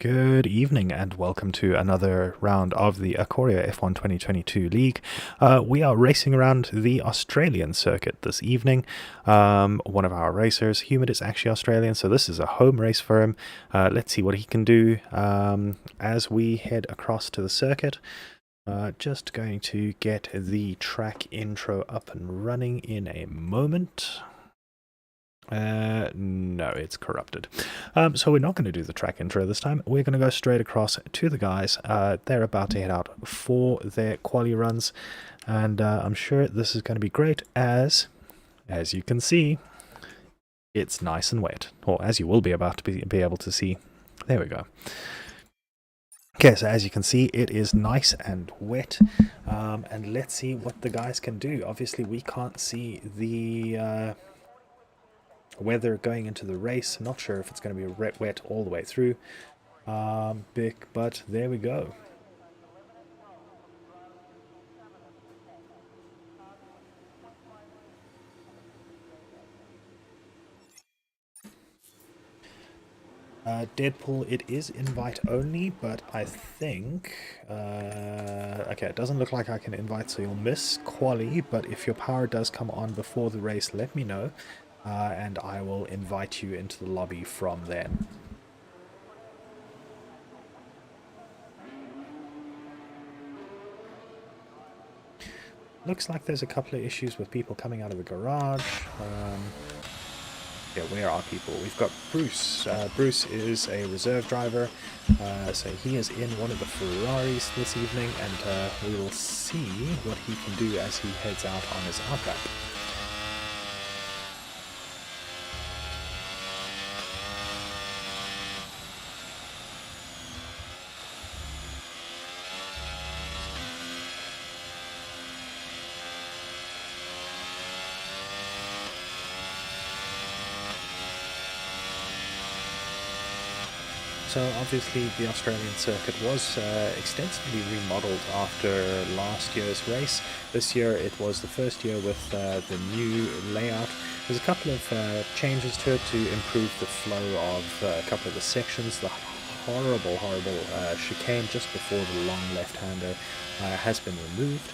Good evening and welcome to another round of the Acoria F1 2022 League. We are racing around the Australian circuit this evening. One of our racers, Humid, is actually Australian, so this is a home race for him. Let's see what he can do as we head across to the circuit. Just going to get the track intro up and running in a moment. No, it's corrupted. So we're not going to do the track intro this time. We're going to go straight across to the guys. They're about to head out for their quali runs, and I'm sure this is going to be great as you can see, it's nice and wet, or as you will be about to be able to see. There we go. Okay, so as you can see, it is nice and wet, and let's see what the guys can do. Obviously, we can't see the weather going into the race. I'm not sure if it's going to be wet all the way through, but there we go. Deadpool, it is invite only, but I think okay, it doesn't look like I can invite, so you'll miss quali, but if your power does come on before the race, let me know, and I will invite you into the lobby from then. Looks like there's a couple of issues with people coming out of the garage. Yeah, where are people? We've got Bruce. Bruce is a reserve driver, so he is in one of the Ferraris this evening, and we will see what he can do as he heads out on his outlap. So obviously the Australian circuit was extensively remodeled after last year's race. This year it was the first year with the new layout. There's a couple of changes to it to improve the flow of a couple of the sections. The horrible chicane just before the long left-hander has been removed.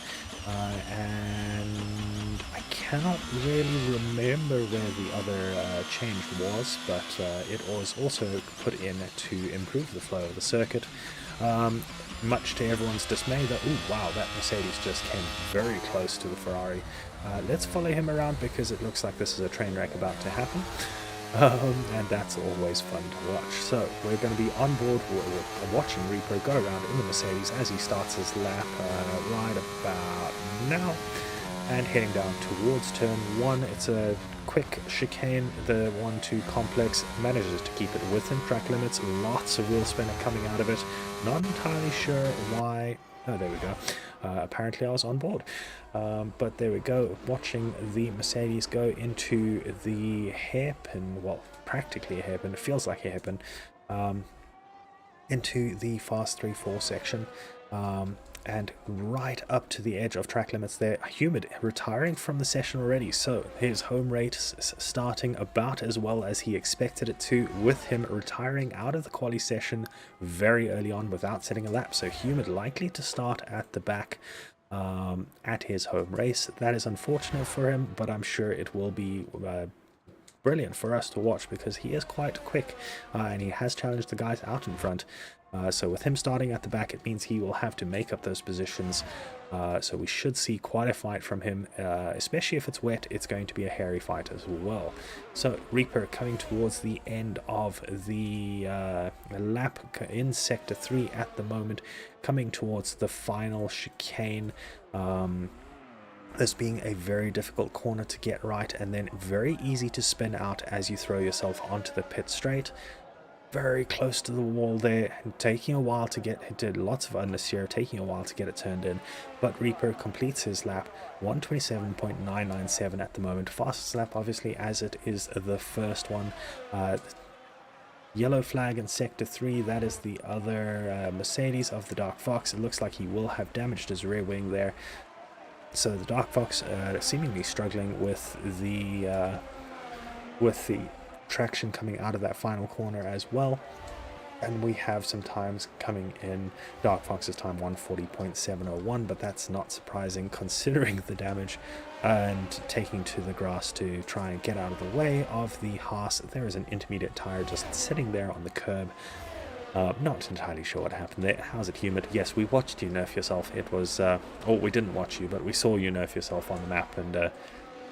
And I cannot really remember where the other change was, but it was also put in to improve the flow of the circuit. Much to everyone's dismay, that wow, that Mercedes just came very close to the Ferrari. Let's follow him around because it looks like this is a train wreck about to happen. And that's always fun to watch. So we're going to be on board watching Reaper go around in the Mercedes as he starts his lap right about now and heading down towards turn 1. It's a quick chicane. The 1-2 complex manages to keep it within track limits. Lots of wheel spinner coming out of it. Not entirely sure why. Oh, there we go. Apparently I was on board. But there we go, watching the Mercedes go into the hairpin, well, practically a hairpin, it feels like a hairpin, into the fast 3-4 section, and right up to the edge of track limits there. Humid retiring from the session already, so his home rate starting about as well as he expected it to, with him retiring out of the quali session very early on without setting a lap. So Humid likely to start at the back at his home race. That is unfortunate for him, but I'm sure it will be brilliant for us to watch because he is quite quick and he has challenged the guys out in front. So with him starting at the back, it means he will have to make up those positions. So we should see quite a fight from him, especially if it's wet. It's going to be a hairy fight as well. So Reaper coming towards the end of the lap in sector 3 at the moment, coming towards the final chicane. This being a very difficult corner to get right, and then very easy to spin out as you throw yourself onto the pit straight. Very close to the wall there, taking a while to get, did lots of understeer, taking a while to get it turned in, but Reaper completes his lap, 1:27.997 at the moment, fastest lap obviously as it is the first one. Yellow flag in sector 3, that is the other Mercedes of the Dark Fox. It looks like he will have damaged his rear wing there. So the Dark Fox seemingly struggling with the traction coming out of that final corner as well. And we have some times coming in. Dark Fox's time 140.701, but that's not surprising considering the damage and taking to the grass to try and get out of the way of the Haas. There is an intermediate tire just sitting there on the curb. Not entirely sure what happened there. How's it humid? Yes, we watched you nerf yourself. It was, oh, we didn't watch you, but we saw you nerf yourself on the map, and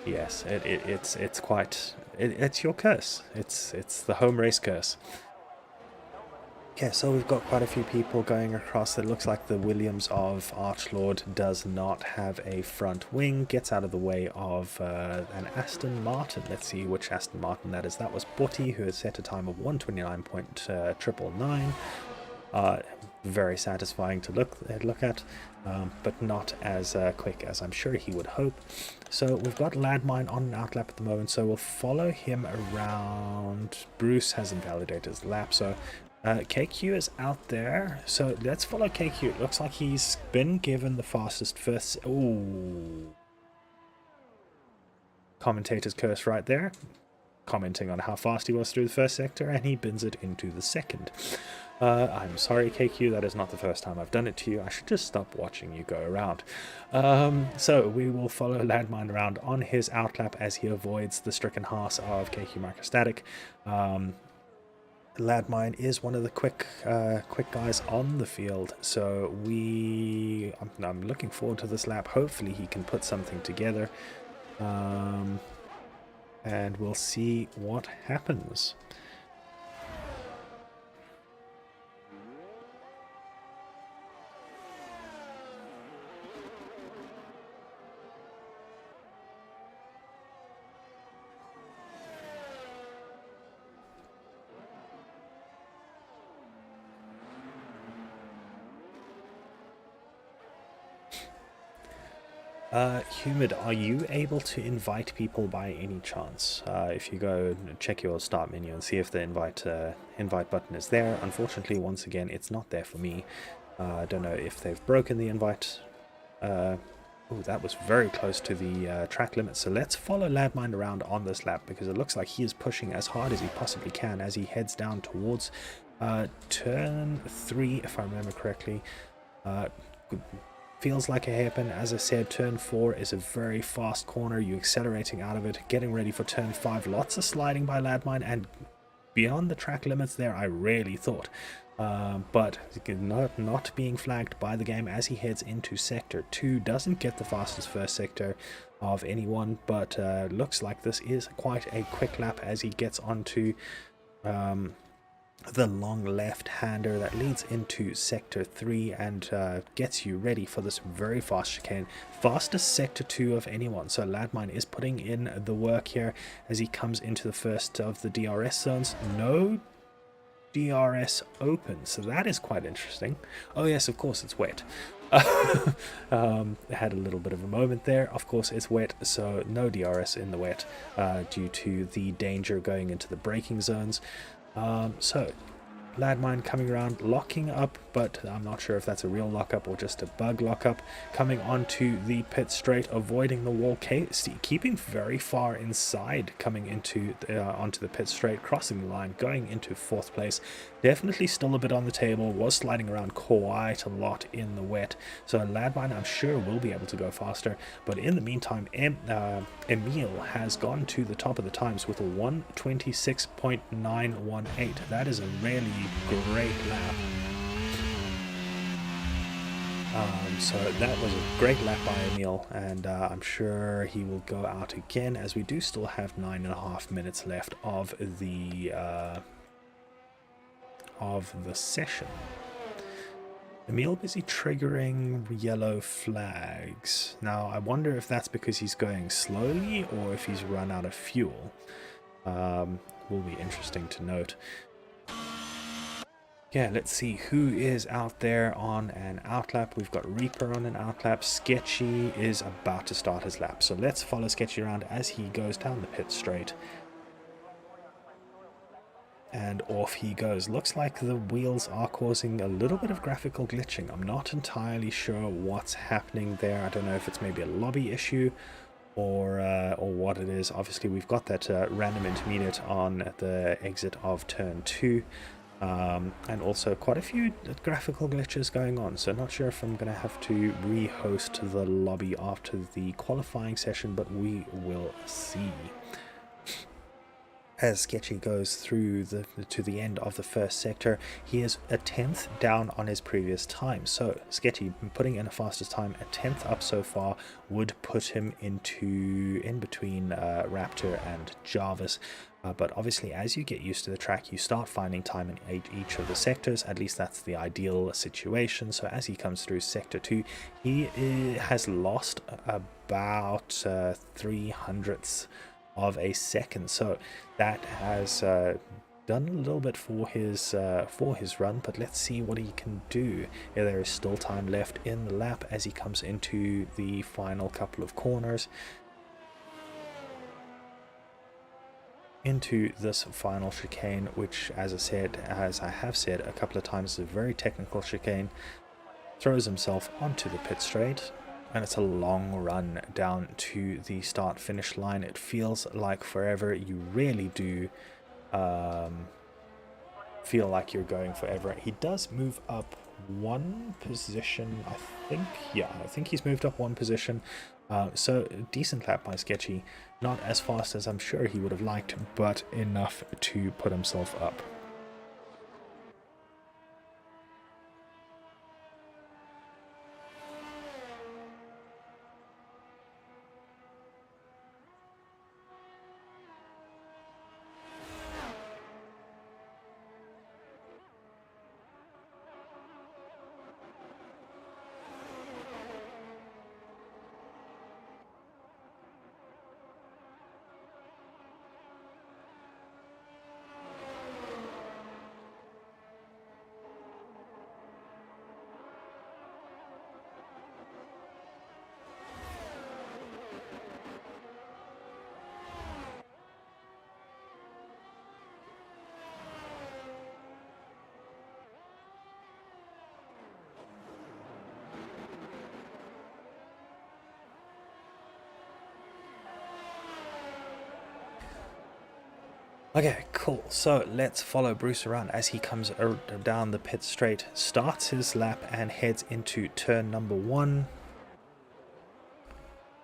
yes, it's quite, it's your curse. It's the home race curse. Yeah, so we've got quite a few people going across. It looks like the Williams of Archlord does not have a front wing, gets out of the way of an Aston Martin. Let's see which Aston Martin that is. That was Botti, who has set a time of 129.999. Very satisfying to look at, but not as quick as I'm sure he would hope. So we've got Ladmine on an outlap at the moment, so we'll follow him around. Bruce has invalidated his lap, so KQ is out there, so let's follow KQ. It looks like he's been given the fastest first. Ooh. Commentator's curse right there, commenting on how fast he was through the first sector, and he bins it into the second. I'm sorry, KQ, that is not the first time I've done it to you. I should just stop watching you go around. So we will follow Landmine around on his outlap as he avoids the stricken Haas of KQ Microstatic. Ladmine is one of the quick guys on the field, so I'm looking forward to this lap. Hopefully he can put something together, and we'll see what happens. Humid, are you able to invite people by any chance? If you go check your start menu and see if the invite button is there. Unfortunately, once again, it's not there for me. I don't know if they've broken the invite. Oh, that was very close to the track limit. So let's follow Ladmine around on this lap, because it looks like he is pushing as hard as he possibly can as he heads down towards turn 3, if I remember correctly. Feels like a hairpin. As I said, turn 4 is a very fast corner. You're accelerating out of it, getting ready for turn 5. Lots of sliding by Ladmine, and beyond the track limits there, I really thought. But not being flagged by the game as he heads into sector 2. Doesn't get the fastest first sector of anyone, but looks like this is quite a quick lap as he gets onto the long left-hander that leads into sector 3 and gets you ready for this very fast chicane. Fastest sector 2 of anyone, so Ladmine is putting in the work here as he comes into the first of the DRS zones. No DRS open, so that is quite interesting. Oh yes, of course it's wet. Had a little bit of a moment there. Of course it's wet, so no DRS in the wet due to the danger going into the braking zones. So Ladmine coming around, locking up, but I'm not sure if that's a real lockup or just a bug lockup. Coming onto the pit straight, avoiding the wall, keeping very far inside, coming into onto the pit straight, crossing the line, going into 4th place. Definitely still a bit on the table, was sliding around quite a lot in the wet. So Ladmine, I'm sure, will be able to go faster. But in the meantime, Emil has gone to the top of the times with a 126.918. That is a really great lap. So that was a great lap by Emil, and I'm sure he will go out again, as we do still have 9.5 minutes left of the session. Emil busy triggering yellow flags. Now I wonder if that's because he's going slowly or if he's run out of fuel. Will be interesting to note. Yeah, let's see who is out there on an outlap. We've got Reaper on an outlap. Sketchy is about to start his lap. So let's follow Sketchy around as he goes down the pit straight. And off he goes. Looks like the wheels are causing a little bit of graphical glitching. I'm not entirely sure what's happening there. I don't know if it's maybe a lobby issue or what it is. Obviously, we've got that random intermediate on the exit of turn 2. and also quite a few graphical glitches going on, so not sure if I'm going to have to re-host the lobby after the qualifying session, but we will see. As Sketchy goes through to the end of the first sector, he is a 10th down on his previous time. So Sketchy putting in a fastest time, a 10th up so far, would put him in between Raptor and Jarvis. But obviously, as you get used to the track, you start finding time in each of the sectors. At least that's the ideal situation. So as he comes through sector 2, he has lost about 300ths of a second, so that has done a little bit for his run, but let's see what he can do. Yeah, there is still time left in the lap as he comes into the final couple of corners, into this final chicane, which, as I have said a couple of times, is a very technical chicane. Throws himself onto the pit straight, and it's a long run down to the start finish line. It feels like forever. You really do feel like you're going forever. He does move up one position, I think. Yeah, I think he's moved up one position. So decent lap by Sketchy. Not as fast as I'm sure he would have liked, but enough to put himself up. Okay, cool. So let's follow Bruce around as he comes down the pit straight, starts his lap and heads into turn number 1.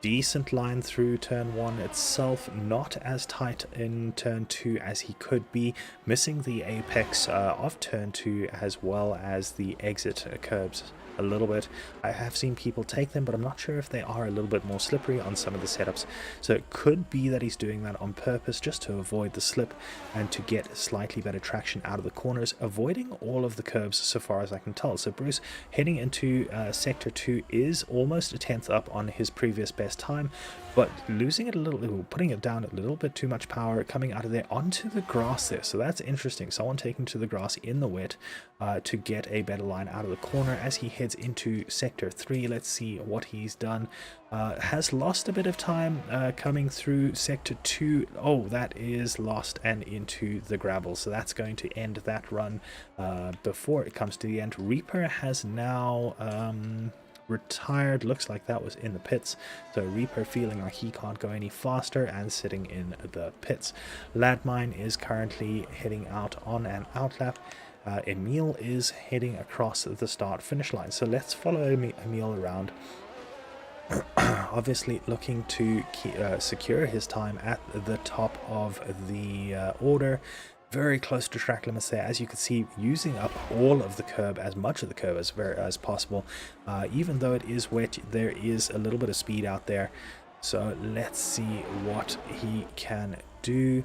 Decent line through turn 1 itself, not as tight in turn 2 as he could be, missing the apex of turn 2 as well as the exit curbs a little bit. I have seen people take them, but I'm not sure if they are a little bit more slippery on some of the setups, so it could be that he's doing that on purpose just to avoid the slip and to get slightly better traction out of the corners, avoiding all of the curbs so far as I can tell. So Bruce heading into sector 2 is almost a 10th up on his previous best time, but losing it a little, putting it down a little bit too much power coming out of there onto the grass there. So that's interesting. Someone taking to the grass in the wet to get a better line out of the corner as he heads into sector 3. Let's see what he's done. Has lost a bit of time coming through sector 2. Oh, that is lost and into the gravel, so that's going to end that run before it comes to the end. Reaper has now retired. Looks like that was in the pits, so Reaper feeling like he can't go any faster and sitting in the pits. Ladmine is currently heading out on an outlap. Emil is heading across the start finish line, so let's follow Emil around. Obviously looking to secure his time at the top of the order, very close to track limits there, as you can see, using up all of the curb, as much of the curb as possible. Even though it is wet, there is a little bit of speed out there, so let's see what he can do.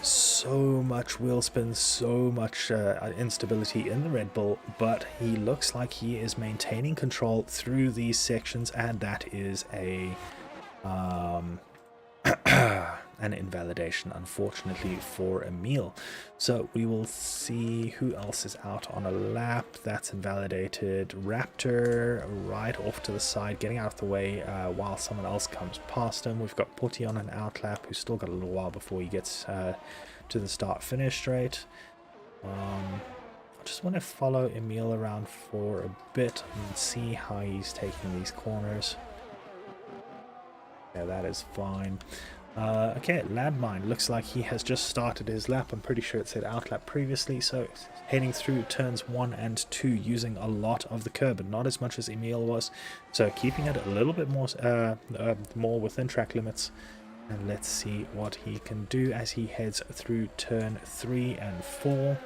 So much wheel spin, so much instability in the Red Bull, but he looks like he is maintaining control through these sections, and that is a an invalidation, unfortunately, for Emil. So we will see who else is out on a lap. That's invalidated. Raptor right off to the side, getting out of the way while someone else comes past him. We've got Putty on an outlap, who's still got a little while before he gets to the start finish straight. I just want to follow Emil around for a bit and see how he's taking these corners. Yeah, that is fine. Okay, Landmine looks like he has just started his lap. I'm pretty sure it said outlap previously, so heading through turns 1 and 2 using a lot of the curb, but not as much as Emil was, so keeping it a little bit more within track limits. And let's see what he can do as he heads through turn 3 and 4.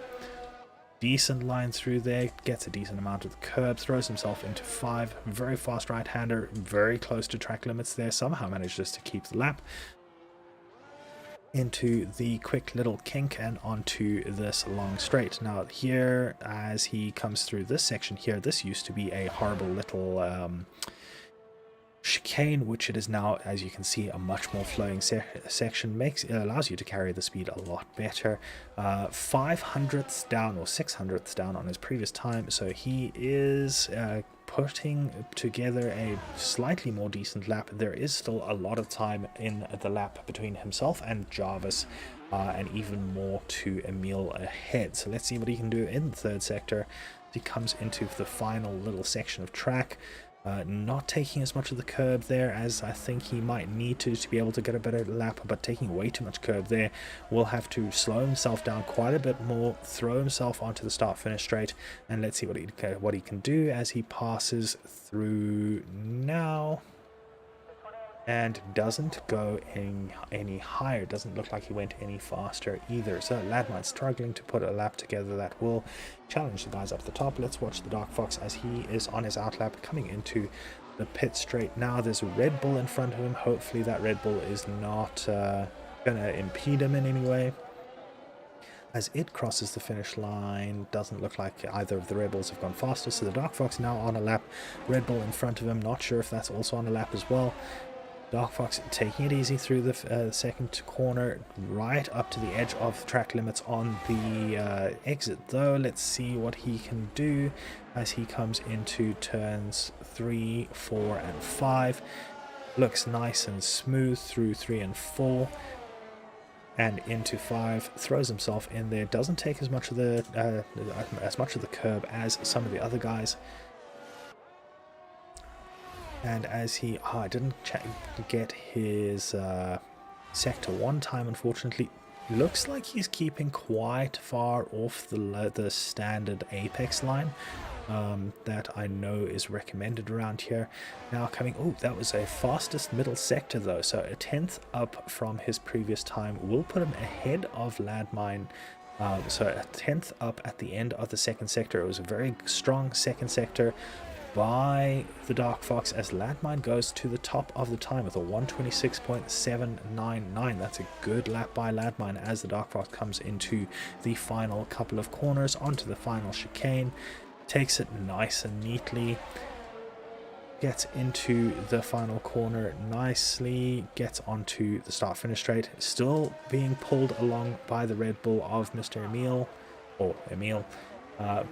Decent line through there, gets a decent amount of the curb, throws himself into 5. Very fast right-hander, very close to track limits there, somehow manages to keep the lap. Into the quick little kink and onto this long straight. Now here, as he comes through this section here, this used to be a horrible little chicane, which it is now, as you can see, a much more flowing section. Allows you to carry the speed a lot better. 500ths down or 600ths down on his previous time, so he is putting together a slightly more decent lap. There is still a lot of time in the lap between himself and Jarvis, and even more to Emil ahead. So let's see what he can do in the third sector. He comes into the final little section of track. Not taking as much of the curb there as I think he might need to be able to get a better lap, but taking way too much curb there. Will have to slow himself down quite a bit more, throw himself onto the start-finish straight, and let's see what he can do as he passes through now. And doesn't go any higher. Doesn't look like he went any faster either. So Landmine struggling to put a lap together that will challenge the guys up the top. Let's watch the Dark Fox as he is on his outlap coming into the pit straight now. There's a Red Bull in front of him. Hopefully that Red Bull is not going to impede him in any way. As it crosses the finish line, doesn't look like either of the Red Bulls have gone faster. So the Dark Fox now on a lap. Red Bull in front of him. Not sure if that's also on a lap as well. Dark Fox taking it easy through the second corner, right up to the edge of track limits on the exit though. Let's see what he can do as he comes into turns 3, 4 and 5. Looks nice and smooth through 3 and 4 and into 5. Throws himself in there, doesn't take as much of the curb as some of the other guys. And as he, didn't get his sector 1 time, unfortunately. Looks like he's keeping quite far off the standard apex line that I know is recommended around here. Now coming, that was a fastest middle sector though, so a 10th up from his previous time will put him ahead of Landmine. So a 10th up at the end of the second sector. It was a very strong second sector by the Dark Fox as Landmine goes to the top of the time with a 126.799. That's a good lap by Landmine as the Dark Fox comes into the final couple of corners onto the final chicane. Takes it nice and neatly. Gets into the final corner nicely. Gets onto the start finish straight. Still being pulled along by the Red Bull of Mr. Emil.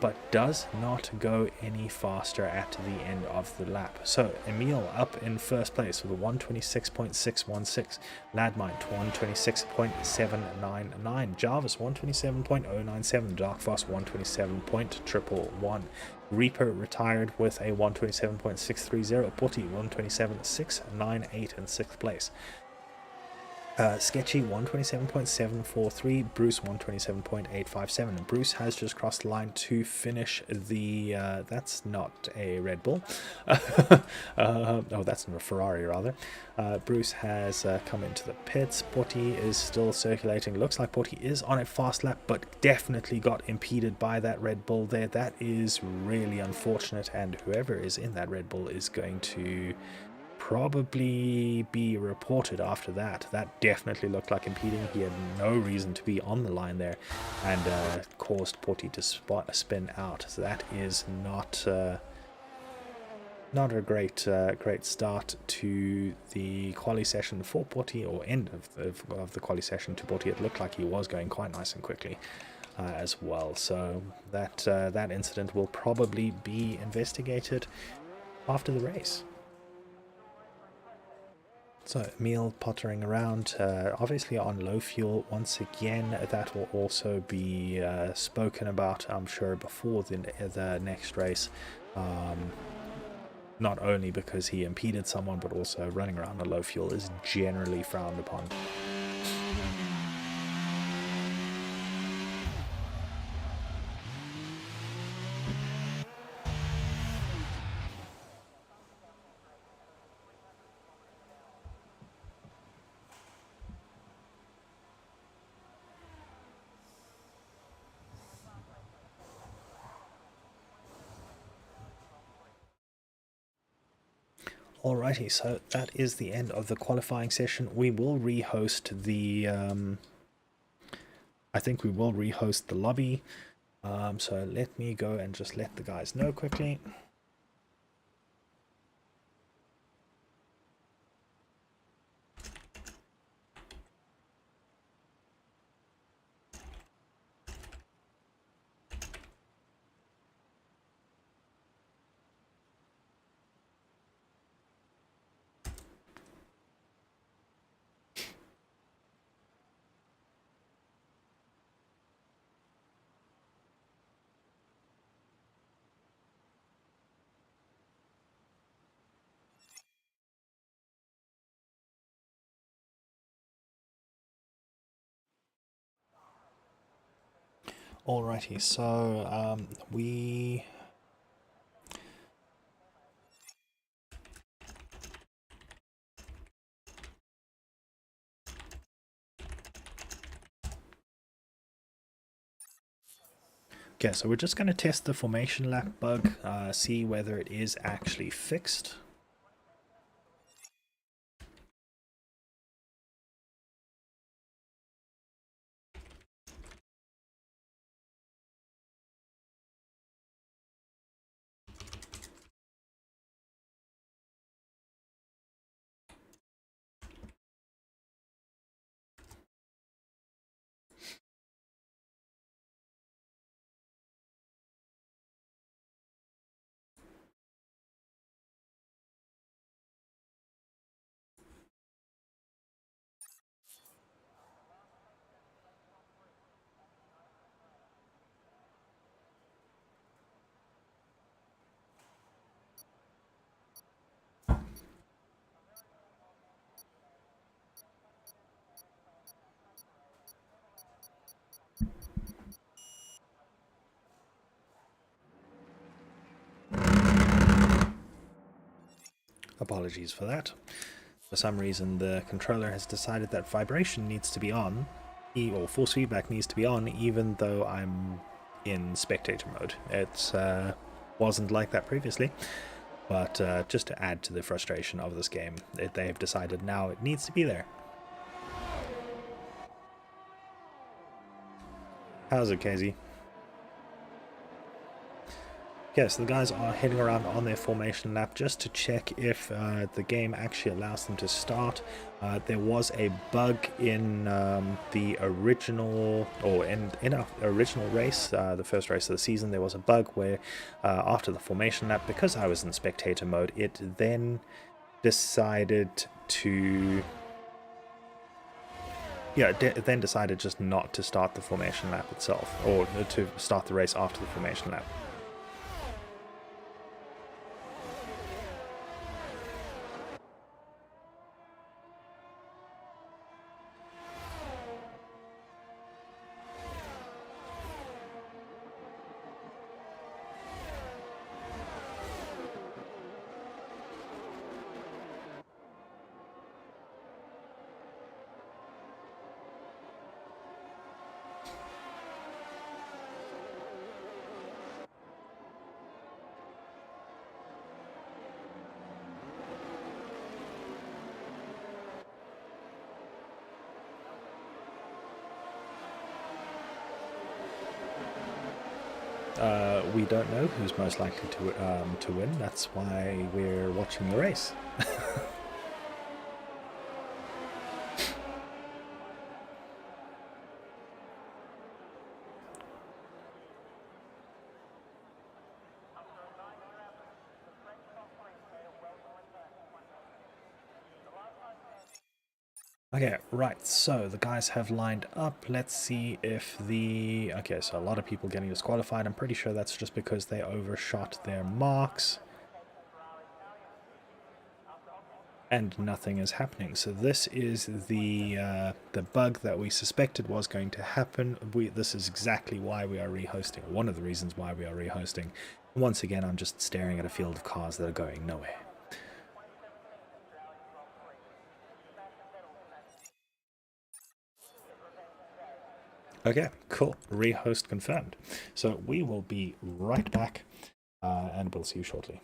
But does not go any faster at the end of the lap. So Emil up in first place with a 126.616, Landmine 126.799, Jarvis 127.097, Dark Fox 127.111, Reaper retired with a 127.630, Putty 127.698 in 6th place. Sketchy 127.743, Bruce 127.857, and Bruce has just crossed the line to finish the that's not a Red Bull. That's not a Ferrari rather. Bruce has come into the pits. Putty is still circulating. Looks like Putty is on a fast lap, but definitely got impeded by that Red Bull there. That is really unfortunate, and whoever is in that Red Bull is going to probably be reported after that. That definitely looked like impeding. He had no reason to be on the line there, and caused Putty to spin out. So that is not a great start to the quali session for Putty, or end of the quali session to Putty. It looked like he was going quite nice and quickly as well. So that incident will probably be investigated after the race. So Emil pottering around, obviously on low fuel once again. That will also be spoken about, I'm sure, before the next race. not only because he impeded someone, but also running around on low fuel is generally frowned upon. Alrighty, so that is the end of the qualifying session. We will rehost the, I think we will rehost the lobby. So let me go and just let the guys know quickly. Alrighty, so we... Okay, so we're just going to test the formation lap bug, see whether it is actually fixed. Apologies for that. For some reason, the controller has decided that vibration needs to be on, or force feedback needs to be on, even though I'm in spectator mode. It wasn't like that previously, but just to add to the frustration of this game, they have decided now it needs to be there. How's it, Casey? Yeah, so the guys are heading around on their formation lap just to check if the game actually allows them to start. There was a bug in the original, or in our original race, the first race of the season, there was a bug where after the formation lap, because I was in spectator mode, it then decided to... Yeah, it then decided just not to start the formation lap itself, or to start the race after the formation lap. We don't know who's most likely to win. That's why we're watching the race. Okay, right, so the guys have lined up. Let's see if the... Okay, so a lot of people getting disqualified. I'm pretty sure that's just because they overshot their marks. and nothing is happening. So this is the bug that we suspected was going to happen. This is exactly why we are rehosting, one of the reasons why we are rehosting. Once again, I'm just staring at a field of cars that are going nowhere. Okay, cool. Rehost confirmed. So we will be right back, and we'll see you shortly.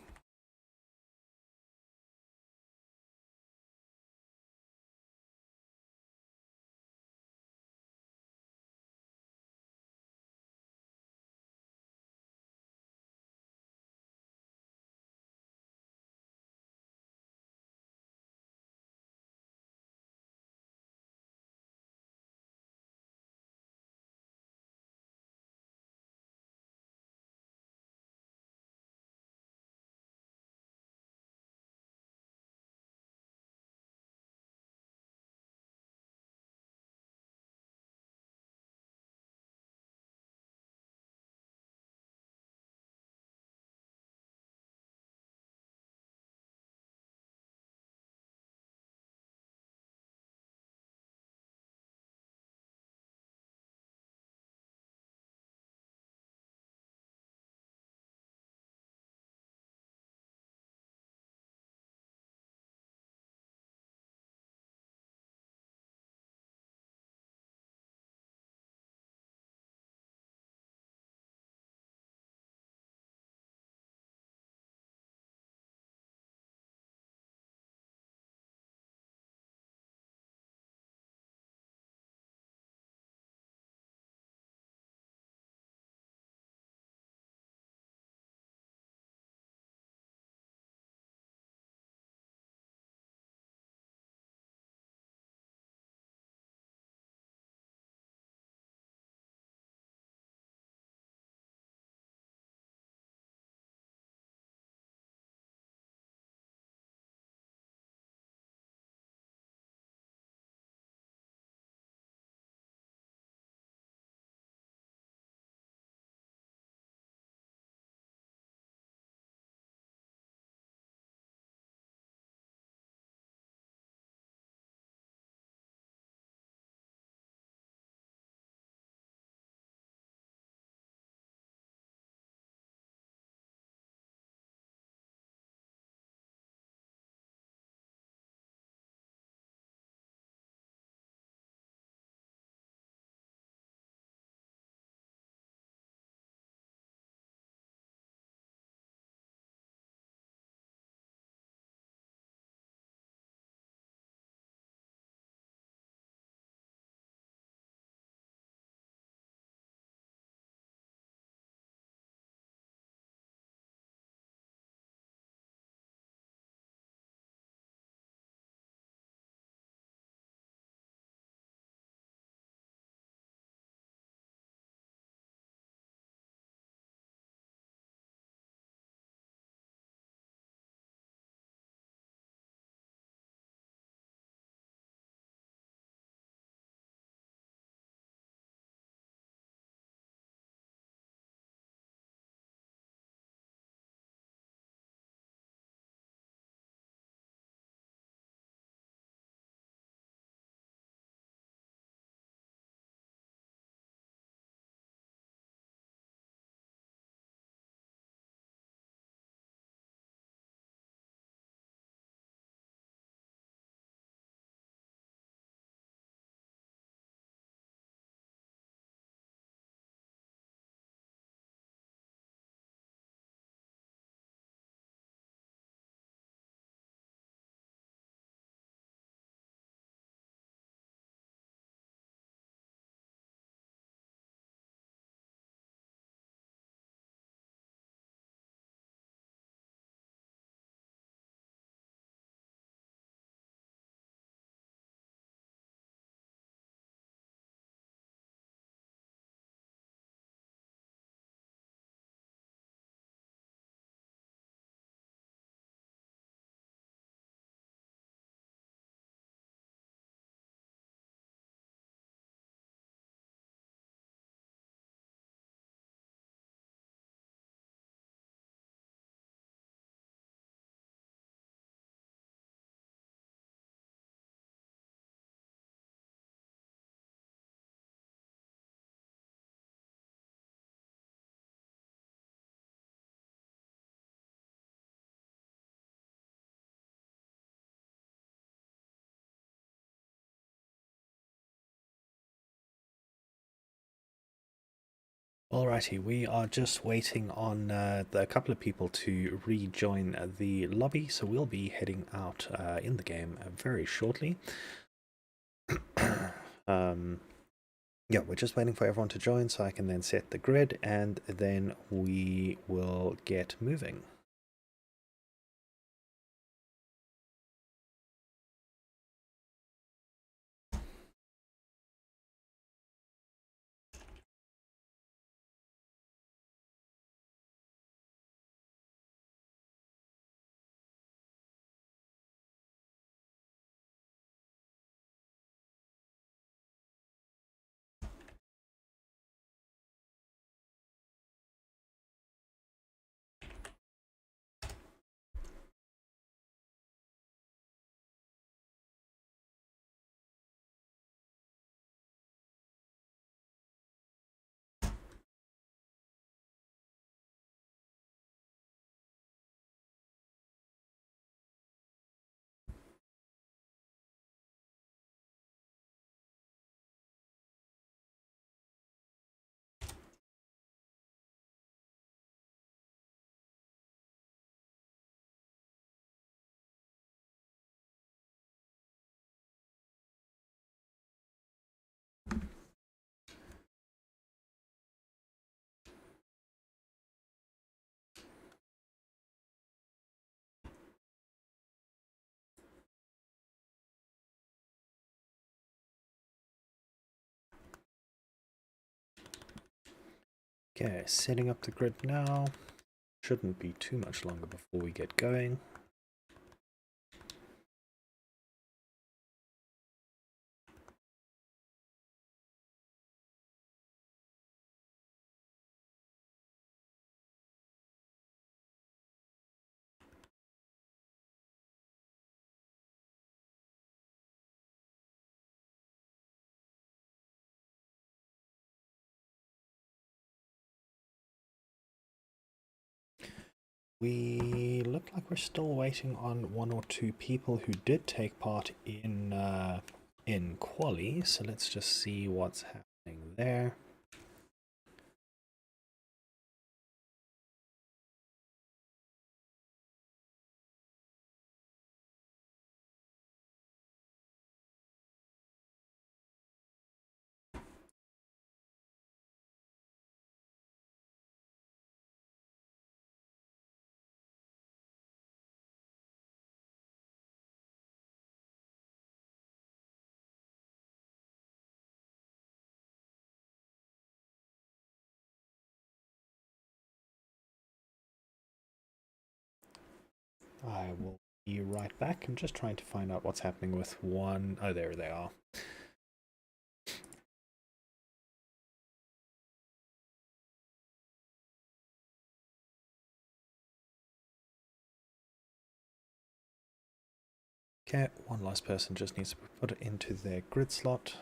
Alrighty, we are just waiting on a couple of people to rejoin the lobby, so we'll be heading out in the game very shortly. Yeah, we're just waiting for everyone to join so I can then set the grid, and then we will get moving. Okay, setting up the grid now. Shouldn't be too much longer before we get going. We look like we're still waiting on one or two people who did take part in Quali, so let's just see what's happening there. I will be right back. I'm just trying to find out what's happening with one. Oh, there they are. Okay, one last person just needs to put it into their grid slot.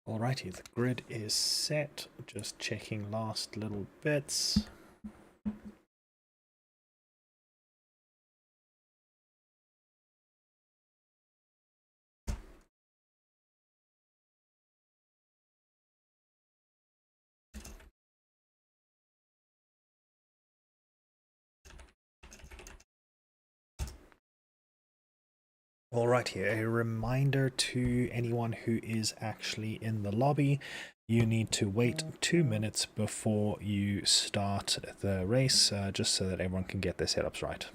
Alrighty, the grid is set. Just checking last little bits. Alrighty, a reminder to anyone who is actually in the lobby, you need to wait 2 minutes before you start the race, just so that everyone can get their setups right.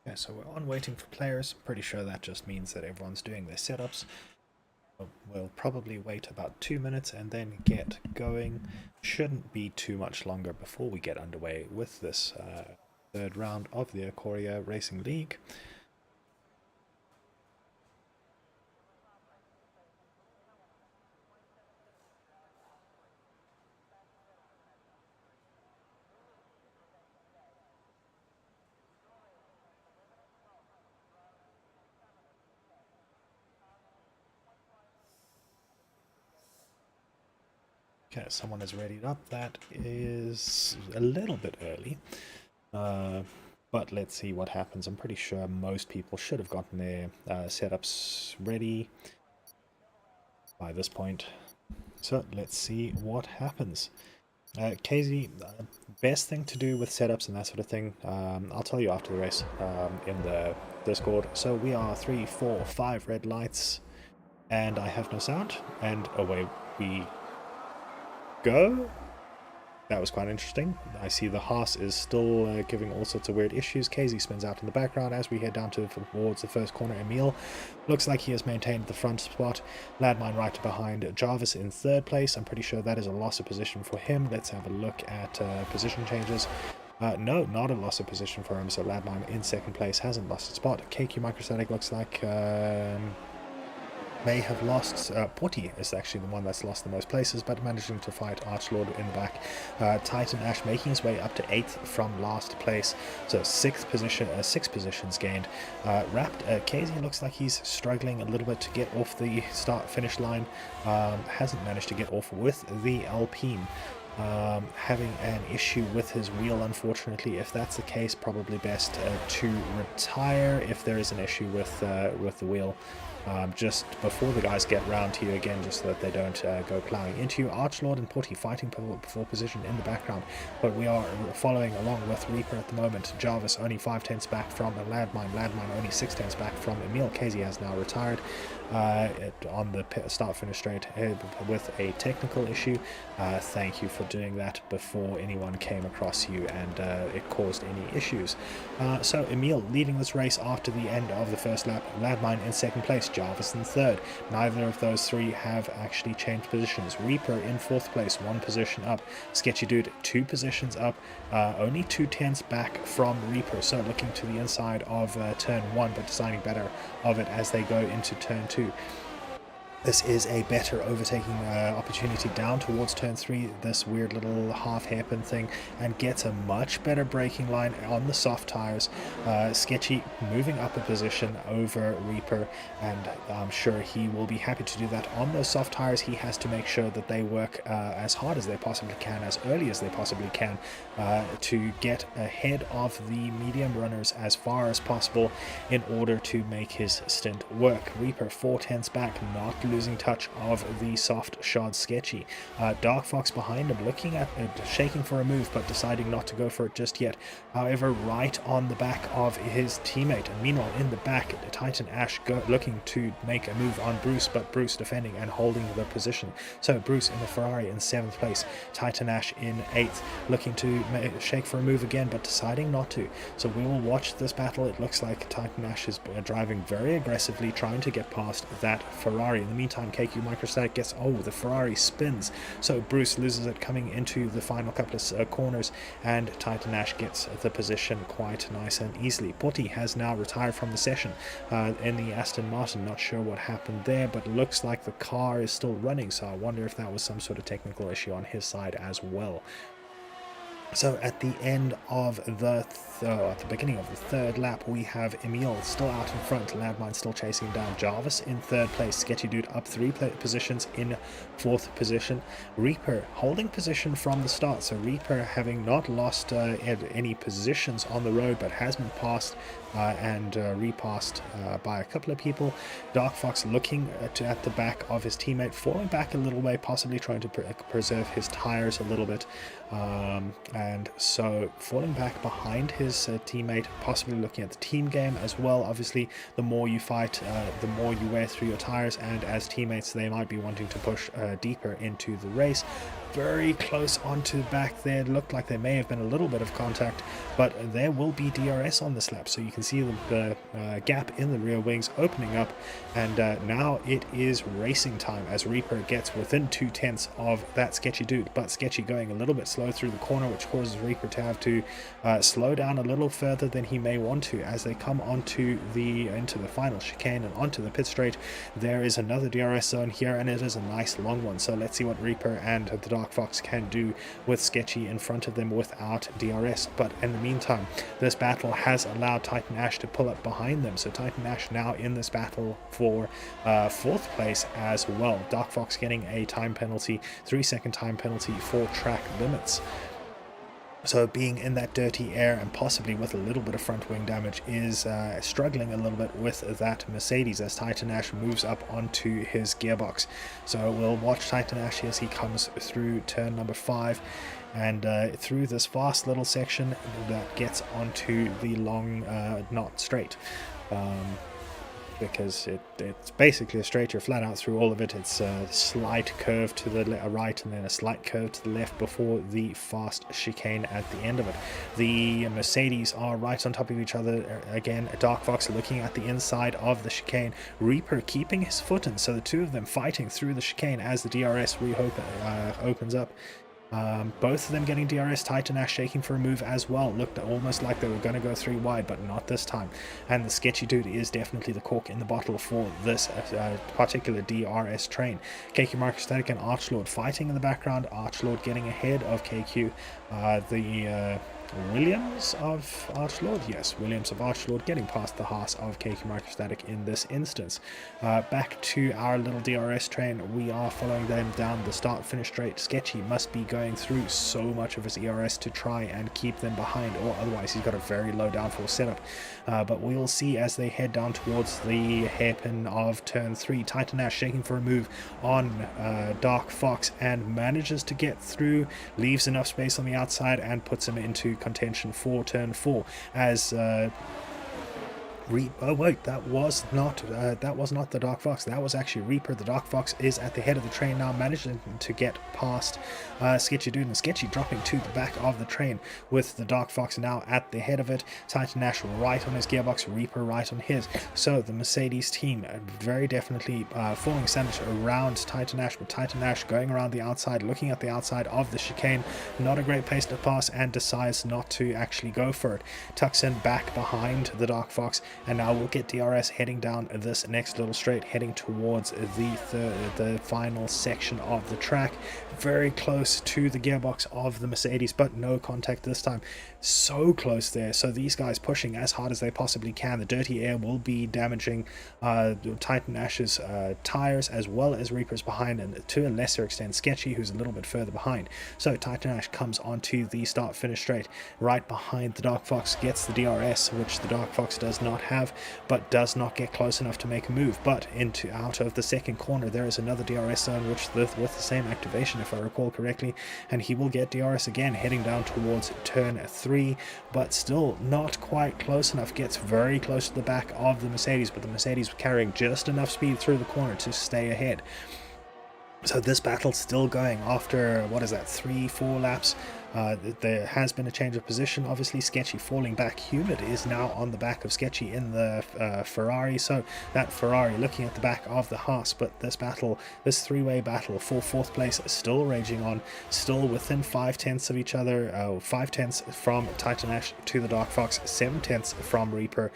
Okay, so we're on waiting for players. Pretty sure that just means that everyone's doing their setups. We'll probably wait about 2 minutes and then get going. Shouldn't be too much longer before we get underway with this third round of the Acoria Racing League. Okay, someone is readied up. That is a little bit early. But let's see what happens. I'm pretty sure most people should have gotten their setups ready by this point. So let's see what happens. KZ, best thing to do with setups and that sort of thing, I'll tell you after the race in the Discord. So we are 3, 4, 5 red lights, and I have no sound, and away we go. That was quite interesting. I see the Haas is still giving all sorts of weird issues. KZ spins out in the background as we head down towards the first corner. Emil looks like he has maintained the front spot. Ladmine right behind Jarvis in third place. I'm pretty sure that is a loss of position for him. Let's have a look at position changes. No, not a loss of position for him. So Ladmine in second place hasn't lost a spot. KQ Microstatic looks like may have lost. Porty is actually the one that's lost the most places, but managing to fight Archlord in the back. Titan Ash making his way up to 8th from last place, so 6th position, 6 positions gained. Wrapped, KZ looks like he's struggling a little bit to get off the start-finish line. Hasn't managed to get off with the Alpine. Having an issue with his wheel, unfortunately. If that's the case, probably best to retire if there is an issue with the wheel. Just before the guys get round to you again, just so that they don't go ploughing into you. Archlord and Putty fighting for position in the background, but we are following along with Reaper at the moment. Jarvis only 5/10 back from Ladmine. Ladmine only 6/10 back from Emil. KZ has now retired on the start-finish straight with a technical issue. Thank you for doing that before anyone came across you and it caused any issues. So Emil leading this race after the end of the first lap. Ladmine in second place. Jarvis in third. Neither of those three have actually changed positions. Reaper in fourth place, 1 position up. Sketchy Dude 2 positions up, only 2/10 back from Reaper, so looking to the inside of turn 1, but deciding better of it as they go into turn 2. This is a better overtaking opportunity down towards turn 3, this weird little half hairpin thing, and gets a much better braking line on the soft tires. Sketchy moving up a position over Reaper, and I'm sure he will be happy to do that. On those soft tires, he has to make sure that they work as hard as they possibly can, as early as they possibly can, to get ahead of the medium runners as far as possible in order to make his stint work. Reaper 4/10 back, not losing touch of the soft shod Sketchy. Dark Fox behind him, looking at it, shaking for a move, but deciding not to go for it just yet. However, right on the back of his teammate. And meanwhile, in the back, Titan Ash looking to make a move on Bruce, but Bruce defending and holding the position. So Bruce in the Ferrari in 7th place. Titan Ash in 8th, looking to shake for a move again, but deciding not to. So we will watch this battle. It looks like Titan Ash is driving very aggressively, trying to get past that Ferrari. In the meantime, KQ Microstatic gets, the Ferrari spins, so Bruce loses it coming into the final couple of corners, and Titan Ash gets the position quite nice and easily. Potty has now retired from the session in the Aston Martin. Not sure what happened there, but looks like the car is still running, so I wonder if that was some sort of technical issue on his side as well. So at the end of the at the beginning of the third lap, we have Emil still out in front, Ladmine still chasing down Jarvis in third place, Sketchy Dude up 3 positions in 4th position, Reaper holding position from the start, so Reaper having not lost any positions on the road, but has been passed and repassed by a couple of people. Dark Fox looking at the back of his teammate, falling back a little way, possibly trying to preserve his tires a little bit, and so falling back behind his teammate, possibly looking at the team game as well. Obviously, the more you fight, the more you wear through your tires, and as teammates they might be wanting to push deeper into the race. Very close onto the back there. Looked like there may have been a little bit of contact, but there will be DRS on this lap, so you can see the gap in the rear wings opening up, and now it is racing time as Reaper gets within 2/10 of that Sketchy dude, but Sketchy going a little bit slow through the corner, which causes Reaper to have to slow down a little further than he may want to as they come into the final chicane and onto the pit straight. There is another DRS zone here, and it is a nice long one, so let's see what Reaper and the Dark Fox can do with Sketchy in front of them without DRS. But in the meantime, this battle has allowed Titan Ash to pull up behind them, so Titan Ash now in this battle for 4th place as well. Dark Fox getting a time penalty, 3-second time penalty for track limits. So being in that dirty air and possibly with a little bit of front wing damage is struggling a little bit with that Mercedes as Titan Ash moves up onto his gearbox. So we'll watch Titan Ash as he comes through turn number 5 and through this fast little section that gets onto the long not straight. Because it's basically a straight, you're flat out through all of it. It's a slight curve to the right and then a slight curve to the left before the fast chicane at the end of it. The Mercedes are right on top of each other again. Dark Fox looking at the inside of the chicane, Reaper keeping his foot in, so the two of them fighting through the chicane as the DRS opens up. Both of them getting DRS. Titan Ash shaking for a move as well. Looked almost like they were going to go 3 wide, but not this time. And the Sketchy dude is definitely the cork in the bottle for this particular DRS train. KQ Microstatic and Archlord fighting in the background. Archlord getting ahead of KQ. Williams of Archlord? Yes, Williams of Archlord getting past the Haas of KQ Microstatic in this instance. Back to our little DRS train. We are following them down the start-finish straight. Sketchy must be going through so much of his ERS to try and keep them behind, or otherwise he's got a very low downforce setup. But we'll see as they head down towards the hairpin of turn 3. Titan Ash shaking for a move on Dark Fox and manages to get through, leaves enough space on the outside and puts him into contention for turn 4 as oh wait, that was not the Dark Fox. That was actually Reaper. The Dark Fox is at the head of the train now, managing to get past Sketchy Dude, and Sketchy dropping to the back of the train with the Dark Fox now at the head of it. Titan Ash right on his gearbox, Reaper right on his. So the Mercedes team very definitely forming sandwich around Titan Ash, but Titan Ash going around the outside, looking at the outside of the chicane. Not a great place to pass and decides not to actually go for it. Tucks in back behind the Dark Fox, and now we'll get DRS heading down this next little straight, heading towards the final section of the track. Very close to the gearbox of the Mercedes, but no contact this time. So close there. So these guys pushing as hard as they possibly can. The dirty air will be damaging Titan Ash's tires as well as Reaper's behind, and to a lesser extent Sketchy, who's a little bit further behind. So Titan Ash comes onto the start finish straight right behind the Dark Fox, gets the DRS, which the Dark Fox does not have, but does not get close enough to make a move. But out of the second corner there is another DRS zone, which with the same activation, if I recall correctly, and he will get DRS again, heading down towards turn 3, but still not quite close enough. Gets very close to the back of the Mercedes, but the Mercedes carrying just enough speed through the corner to stay ahead. So this battle's still going after, what is that, 3-4 laps. There has been a change of position. Obviously Sketchy falling back. Humid is now on the back of Sketchy in the Ferrari, so that Ferrari looking at the back of the Haas. But this battle, this three-way battle for 4th place is still raging on, still within 5/10 of each other. 5/10 from Titan Ash to the Dark Fox, 7/10 from Reaper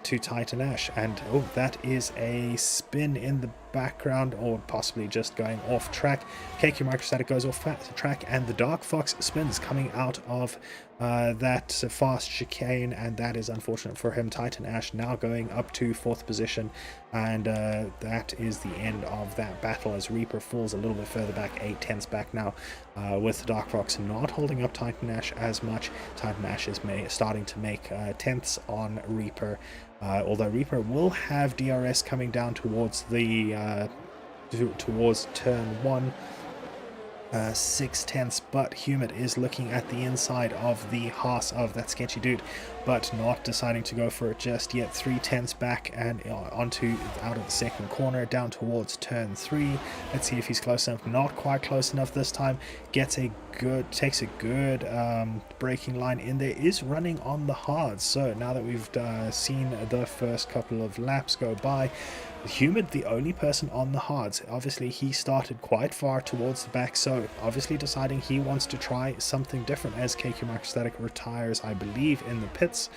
to Titan Ash. And oh, that is a spin in the background, or possibly just going off track. KQ Microstatic goes off track, and the Dark Fox spins coming out of that fast chicane, and that is unfortunate for him. Titan Ash now going up to 4th position, and that is the end of that battle as Reaper falls a little bit further back, 8/10 back now, with the Dark Fox not holding up Titan Ash as much. Titan Ash is starting to make 10ths on Reaper, although Reaper will have DRS coming down towards the towards turn 1. 6 tenths, but Humid is looking at the inside of the Haas of that sketchy dude, but not deciding to go for it just yet. 3 tenths back and onto out of the second corner, down towards turn 3. Let's see if he's close enough. Not quite close enough this time. Takes a good braking line in there. Is running on the hards. So now that we've seen the first couple of laps go by, Humid, the only person on the hards. Obviously, he started quite far towards the back, so obviously deciding he wants to try something different as KQ Microstatic retires, I believe, in the pits.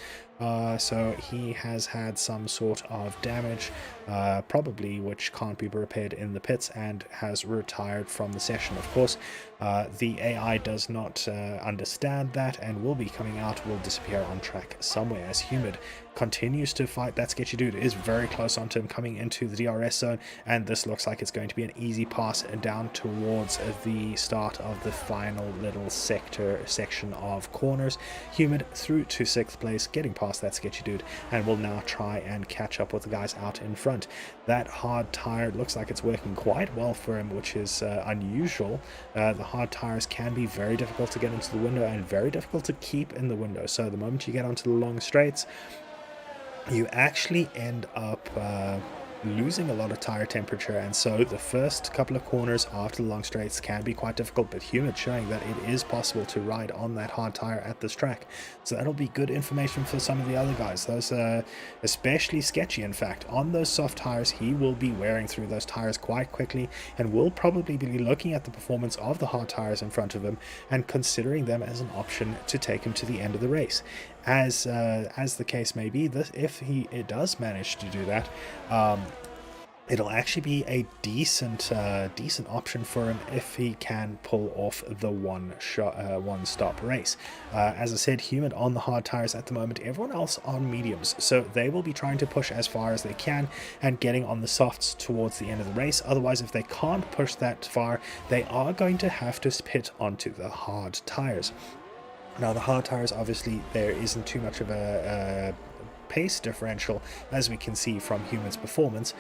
So he has had some sort of damage, probably which can't be repaired in the pits, and has retired from the session. Of course, the AI does not understand that and will be coming out, will disappear on track somewhere as Humid continues to fight that sketchy dude. Is very close onto him, coming into the DRS zone, and this looks like it's going to be an easy pass down towards the start of the final little section of corners. Humid through to 6th place, getting past that sketchy dude, and will now try and catch up with the guys out in front. That hard tire looks like it's working quite well for him, which is unusual. The hard tires can be very difficult to get into the window and very difficult to keep in the window, so the moment you get onto the long straights, you actually end up losing a lot of tire temperature, and so the first couple of corners after the long straights can be quite difficult, but Humid showing that it is possible to ride on that hard tire at this track. So that'll be good information for some of the other guys, those especially sketchy. In fact, on those soft tires, he will be wearing through those tires quite quickly, and will probably be looking at the performance of the hard tires in front of him and considering them as an option to take him to the end of the race. As the case may be, if it does manage to do that, it'll actually be a decent option for him if he can pull off the one stop race. As I said, Humid on the hard tires at the moment, everyone else on mediums, so they will be trying to push as far as they can and getting on the softs towards the end of the race. Otherwise, if they can't push that far, they are going to have to pit onto the hard tires. Now, the hard tires, obviously, there isn't too much of a pace differential, as we can see from Humid's performance.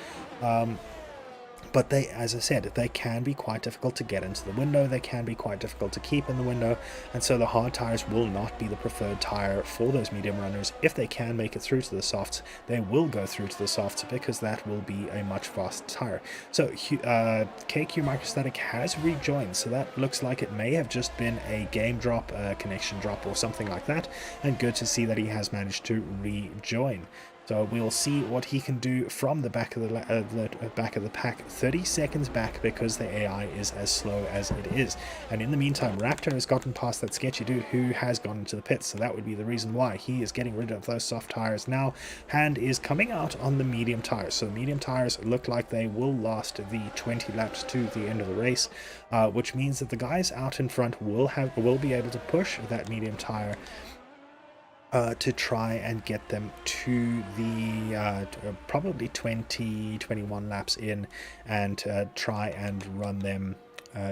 But they, as I said, they can be quite difficult to get into the window, they can be quite difficult to keep in the window, and so the hard tires will not be the preferred tire for those medium runners. If they can make it through to the softs, they will go through to the softs because that will be a much faster tire. So KQ Microstatic has rejoined, so that looks like it may have just been a game drop, connection drop or something like that, and good to see that he has managed to rejoin. So we'll see what he can do from the back of the pack, 30 seconds back, because the AI is as slow as it is. And in the meantime, Raptor has gotten past that sketchy dude who has gone into the pits, so that would be the reason why he is getting rid of those soft tires now and is coming out on the medium tires. So the medium tires look like they will last the 20 laps to the end of the race, which means that the guys out in front will be able to push that medium tire to try and get them to the probably 21 laps in, and try and run them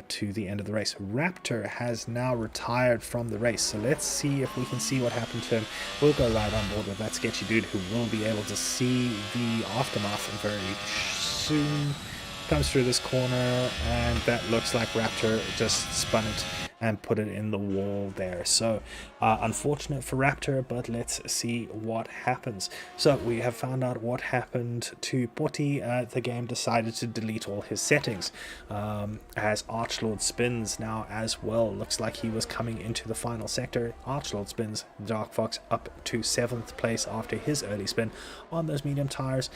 to the end of the race. Raptor has now retired from the race, so let's see if we can see what happened to him. We'll go right on board with that sketchy dude, who will be able to see the aftermath very soon. Comes through this corner, and that looks like Raptor just spun it and put it in the wall there. So unfortunate for Raptor, but let's see what happens. So we have found out what happened to Potty. The game decided to delete all his settings, as Archlord spins now as well. Looks like he was coming into the final sector. Archlord spins, Dark Fox up to 7th place after his early spin on those medium tires.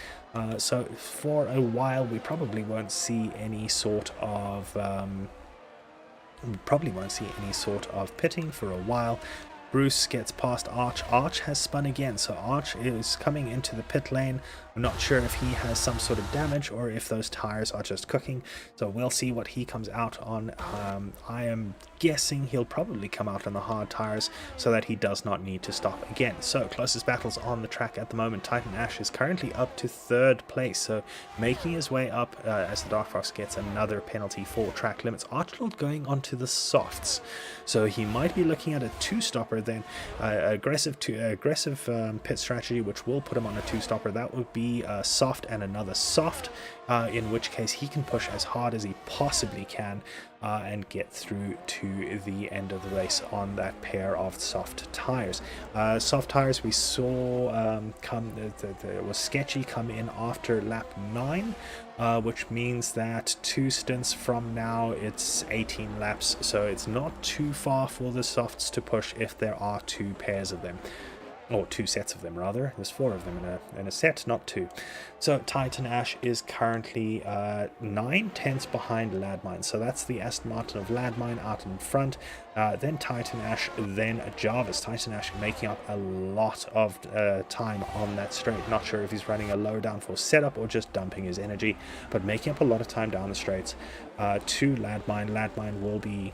So for a while we probably won't see any sort of pitting for a while. Bruce gets past Arch. Arch has spun again, so Arch is coming into the pit lane. I'm not sure if he has some sort of damage or if those tires are just cooking, so we'll see what he comes out on. I am guessing he'll probably come out on the hard tires so that he does not need to stop again. So closest battles on the track at the moment, Titan Ash is currently up to 3rd place, so making his way up as the Dark Fox gets another penalty for track limits. Archlord going onto the softs, so he might be looking at a 2-stopper then aggressive pit strategy, which will put him on a 2-stopper. That would be soft and another soft, in which case he can push as hard as he possibly can and get through to the end of the race on that pair of soft tires. Soft tires we saw it was sketchy come in after lap 9, which means that 2 stints from now it's 18 laps, so it's not too far for the softs to push if there are 2 pairs of them. Or 2 sets of them, rather. There's 4 of them in a set, not 2. So Titan Ash is currently 9/10 behind Ladmine. So that's the Aston Martin of Ladmine out in front. Then Titan Ash, then Jarvis. Titan Ash making up a lot of time on that straight. Not sure if he's running a low downforce setup or just dumping his energy, but making up a lot of time down the straights. To Ladmine. Ladmine will be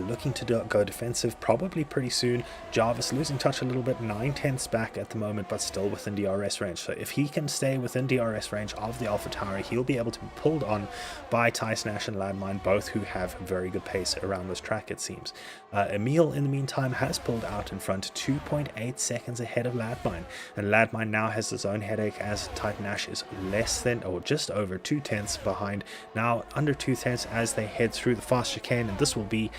looking to go defensive probably pretty soon. Jarvis losing touch a little bit, 9/10 back at the moment, but still within DRS range. So if he can stay within DRS range of the AlphaTauri, he'll be able to be pulled on by Titan Ash and Ladmine, both who have very good pace around this track, it seems. Emil, in the meantime, has pulled out in front, 2.8 seconds ahead of Ladmine, and Ladmine now has his own headache as Titan Ash is less than, or just over 2/10 behind, now under 2/10 as they head through the fast chicane, and this will be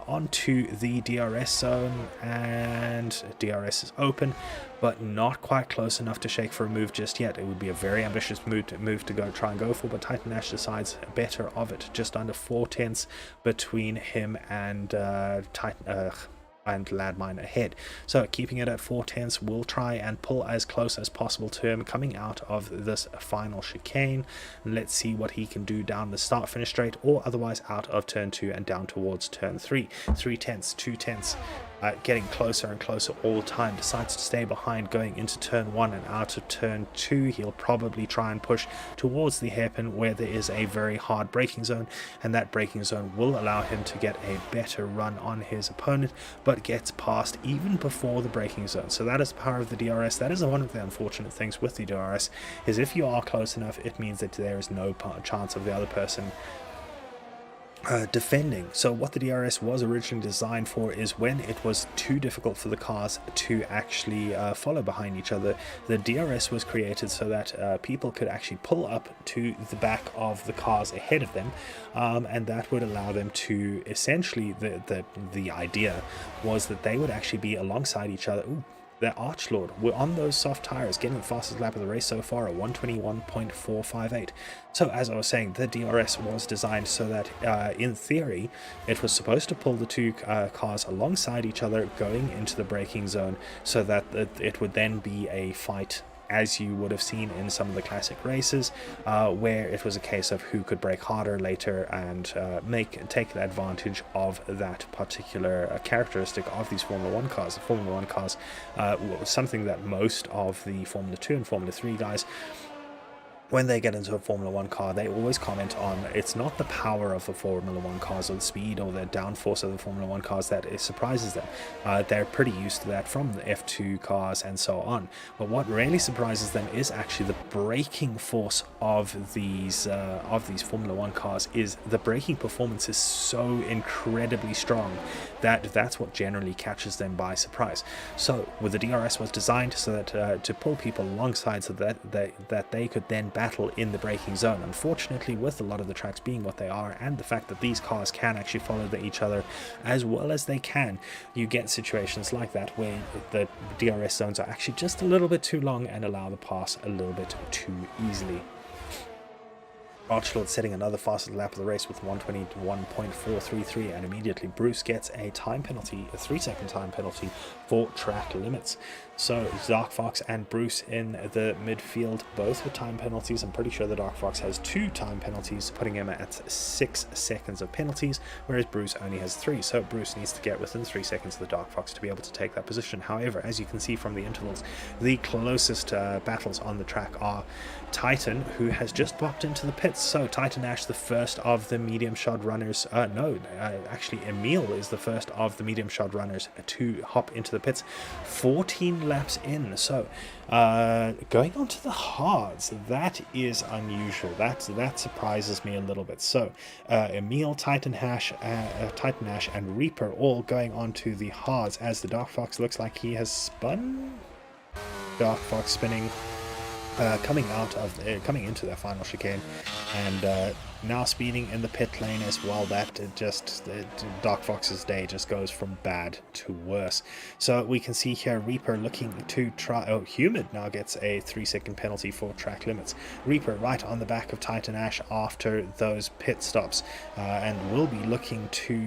onto the DRS zone, and DRS is open but not quite close enough to shake for a move just yet. It would be a very ambitious move to try and go for, but Titan Ash decides better of it, just under 4/10 between him and and Ladmine ahead. So keeping it at 4/10, we'll try and pull as close as possible to him coming out of this final chicane. Let's see what he can do down the start finish straight, or otherwise out of turn 2 and down towards turn 3. 3/10, 2/10. Getting closer and closer all the time. Decides to stay behind going into turn 1 and out of turn 2. He'll probably try and push towards the hairpin where there is a very hard braking zone, and that braking zone will allow him to get a better run on his opponent, but gets past even before the braking zone. So that is the power of the DRS. That is one of the unfortunate things with the DRS, is if you are close enough, it means that there is no chance of the other person defending. So what the DRS was originally designed for is when it was too difficult for the cars to actually follow behind each other, the DRS was created so that people could actually pull up to the back of the cars ahead of them, and that would allow them to essentially, the idea was that they would actually be alongside each other. Ooh, the Archlord were on those soft tires, getting the fastest lap of the race so far at 1:21.458. So as I was saying, the DRS was designed so that in theory it was supposed to pull the 2 cars alongside each other going into the braking zone, so that it would then be a fight, as you would have seen in some of the classic races, where it was a case of who could brake harder later and take advantage of that particular characteristic of these Formula 1 cars. The Formula 1 cars was something that most of the Formula 2 and Formula 3 guys, when they get into a Formula 1 car, they always comment on it's not the power of the Formula 1 cars or the speed or the downforce of the Formula 1 cars that it surprises them. They're pretty used to that from the F2 cars and so on. But what really surprises them is actually the braking force of these Formula 1 cars. Is the braking performance is so incredibly strong that that's what generally catches them by surprise. So with the DRS was designed so that to pull people alongside, so that they could then battle in the braking zone. Unfortunately, with a lot of the tracks being what they are, and the fact that these cars can actually follow each other as well as they can, you get situations like that where the DRS zones are actually just a little bit too long and allow the pass a little bit too easily. Archlord setting another fastest lap of the race with 1:21.433, and immediately Bruce gets a time penalty, a 3-second time penalty for track limits. So Dark Fox and Bruce in the midfield, both with time penalties. I'm pretty sure the Dark Fox has 2 time penalties, putting him at 6 seconds of penalties, whereas Bruce only has 3. So Bruce needs to get within 3 seconds of the Dark Fox to be able to take that position. However, as you can see from the intervals, the closest battles on the track are Titan, who has just popped into the pit pits. So Titan Ash, the first of the medium shod runners, actually Emil is the first of the medium shod runners to hop into the pits, 14 laps in. So going on to the hards, that is unusual. That surprises me a little bit. So Emil, Titan Ash, and Reaper all going on to the hards, as the Dark Fox looks like he has spun. Dark Fox spinning, coming into their final chicane, and now speeding in the pit lane as well. That Dark Fox's day just goes from bad to worse. So we can see here Reaper looking to try. Oh, Humid now gets a 3-second penalty for track limits. Reaper right on the back of Titan Ash after those pit stops, and will be looking to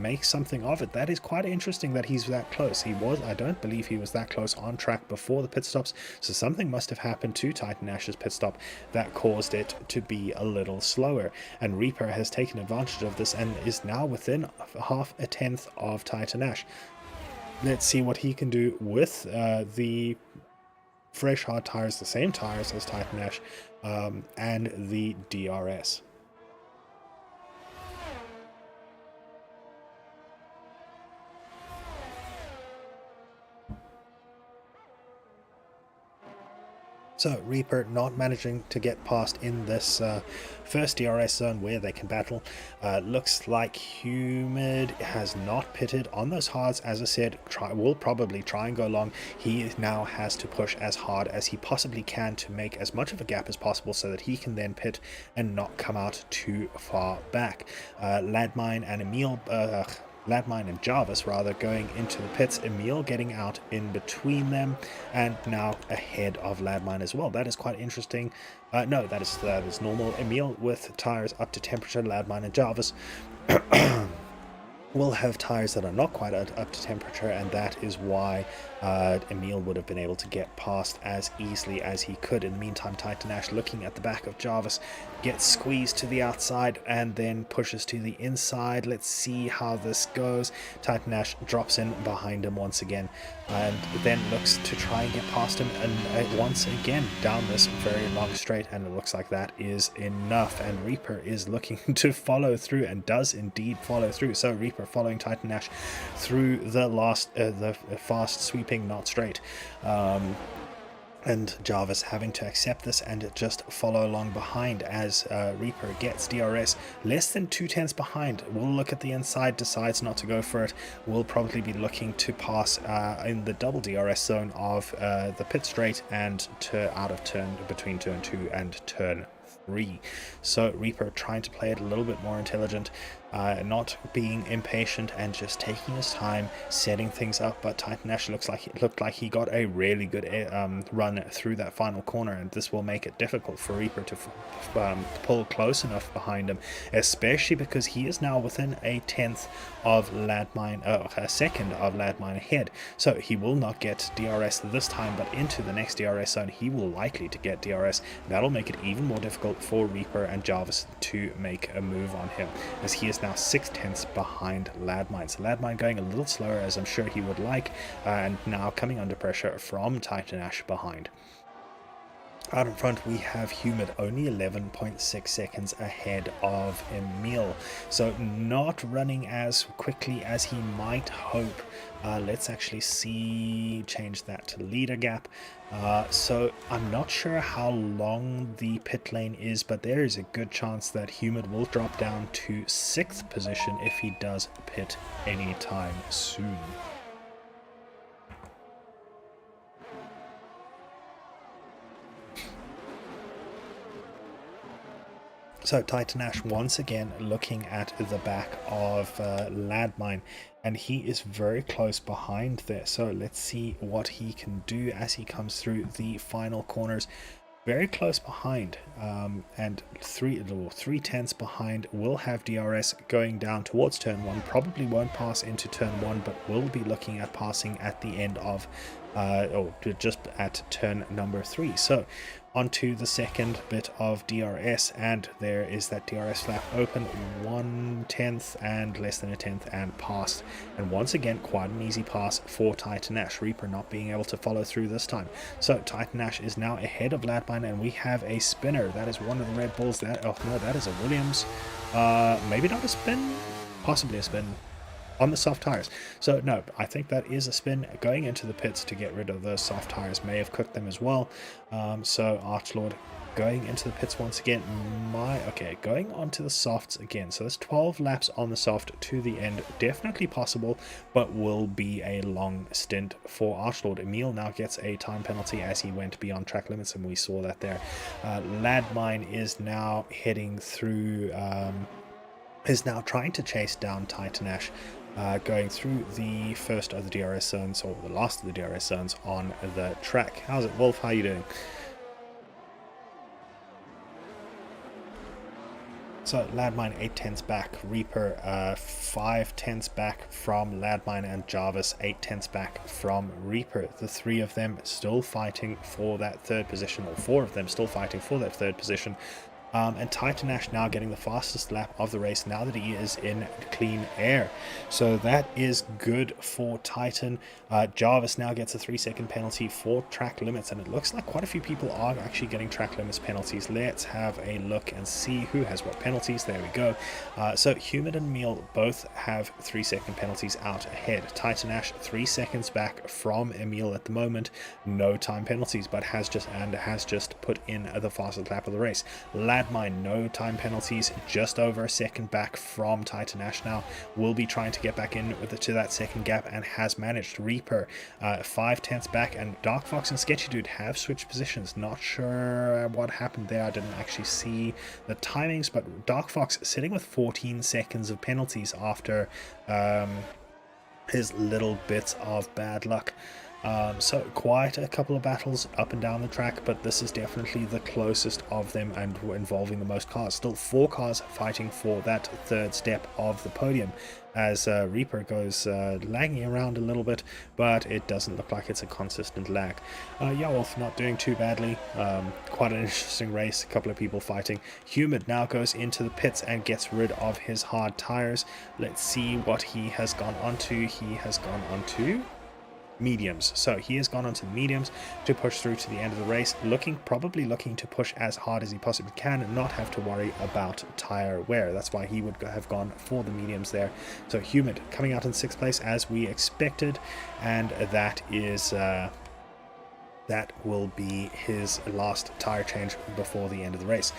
make something of it. That is quite interesting that he's that close. I don't believe he was that close on track before the pit stops, so something must have happened to Titan Ash's pit stop that caused it to be a little slower. And Reaper has taken advantage of this and is now within half a tenth of Titan Ash. Let's see what he can do with the fresh hard tires, the same tires as Titan Ash, and the DRS. So Reaper not managing to get past in this first DRS zone where they can battle. Looks like Humid has not pitted on those hards. As I said, will probably try and go long. He now has to push as hard as he possibly can to make as much of a gap as possible so that he can then pit and not come out too far back. Ladmine and Emil... Ladmine and Jarvis rather going into the pits, Emil getting out in between them, and now ahead of Ladmine as well. That is quite interesting. No, that is normal. Emil with tires up to temperature. Ladmine and Jarvis will have tires that are not quite up to temperature, and that is why Emil would have been able to get past as easily as he could. In the meantime, Titan Ash looking at the back of Jarvis, gets squeezed to the outside and then pushes to the inside. Let's see how this goes. Titan Ash drops in behind him once again and then looks to try and get past him, and once again down this very long straight, and it looks like that is enough, and Reaper is looking to follow through and does indeed follow through. So Reaper following Titan Ash through the fast sweeping not straight, and Jarvis having to accept this and just follow along behind as Reaper gets DRS less than 2/10 behind. Will look at the inside, decides not to go for it. Will probably be looking to pass in the double DRS zone of the pit straight and out of turn between turn 2 and turn 3. So Reaper trying to play it a little bit more intelligent, not being impatient and just taking his time setting things up. But Titan Ash looked like he got a really good run through that final corner, and this will make it difficult for Reaper to pull close enough behind him, especially because he is now within a tenth of Ladmine, a second of Ladmine ahead. So he will not get DRS this time, but into the next DRS zone he will likely to get DRS. That'll make it even more difficult for Reaper and Jarvis to make a move on him, as he is now 6/10 behind Ladmine. So Ladmine going a little slower, as I'm sure he would like, and now coming under pressure from Titan Ash behind. Out in front we have Humid, only 11.6 seconds ahead of Emil, so not running as quickly as he might hope. Let's actually change that to leader gap. So I'm not sure how long the pit lane is, but there is a good chance that Humid will drop down to 6th position if he does pit anytime soon. So Titan Ash once again looking at the back of Ladmine, and he is very close behind there. So let's see what he can do as he comes through the final corners. Very close behind, and 3/10 behind. Will have DRS going down towards turn 1. Probably won't pass into turn 1, but will be looking at passing at the end of or just at turn number 3. So onto the second bit of DRS, and there is that DRS flap open, 1/10 and less than a tenth and passed. And once again, quite an easy pass for Titan Ash. Reaper not being able to follow through this time. So Titan Ash is now ahead of Ladmine, and we have a spinner. That is one of the Red Bulls. That, oh no, that is a Williams. Maybe not a spin, possibly a spin on the soft tires. So no, I think that is a spin. Going into the pits to get rid of those soft tires may have cooked them as well. So Archlord going into the pits once again. Okay, going onto the softs again. So there's 12 laps on the soft to the end. Definitely possible, but will be a long stint for Archlord. Emil now gets a time penalty as he went beyond track limits, and we saw that there. Ladmine is now heading through, is now trying to chase down Titan Ash. Going through the first of the DRS zones, or the last of the DRS zones on the track. How's it, Wolf? How are you doing? So Ladmine 8/10 back, Reaper 5/10 back from Ladmine, and Jarvis 8/10 back from Reaper. The three of them still fighting for that third position, or 4 of them still fighting for that third position. And Titan Ash now getting the fastest lap of the race now that he is in clean air. So that is good for Titan. Jarvis now gets a 3-second penalty for track limits, and it looks like quite a few people are actually getting track limits penalties. Let's have a look and see who has what penalties. There we go. So Humid and Meal both have 3-second penalties out ahead. Titan Ash 3 seconds back from Emil at the moment. No time penalties, but has just put in the fastest lap of the race. Ladmine, no time penalties, just over a second back from Titan Ash now. Will be trying to get back in to that second gap, and has managed. Reaper 5/10 back, and Dark Fox and Sketchy Dude have switched positions. Not sure what happened there. I didn't actually see the timings, but Dark Fox sitting with 14 seconds of penalties after his little bits of bad luck. So quite a couple of battles up and down the track, but this is definitely the closest of them and involving the most cars. Still 4 cars fighting for that third step of the podium, as Reaper goes lagging around a little bit, but it doesn't look like it's a consistent lag. Yawolf not doing too badly. Quite an interesting race, a couple of people fighting. Humid now goes into the pits and gets rid of his hard tires. Let's see what he has gone onto. He has gone onto mediums. So he has gone onto the mediums to push through to the end of the race, probably looking to push as hard as he possibly can and not have to worry about tire wear. That's why he would have gone for the mediums there. So Humid coming out in 6th place as we expected, and that is that will be his last tire change before the end of the race.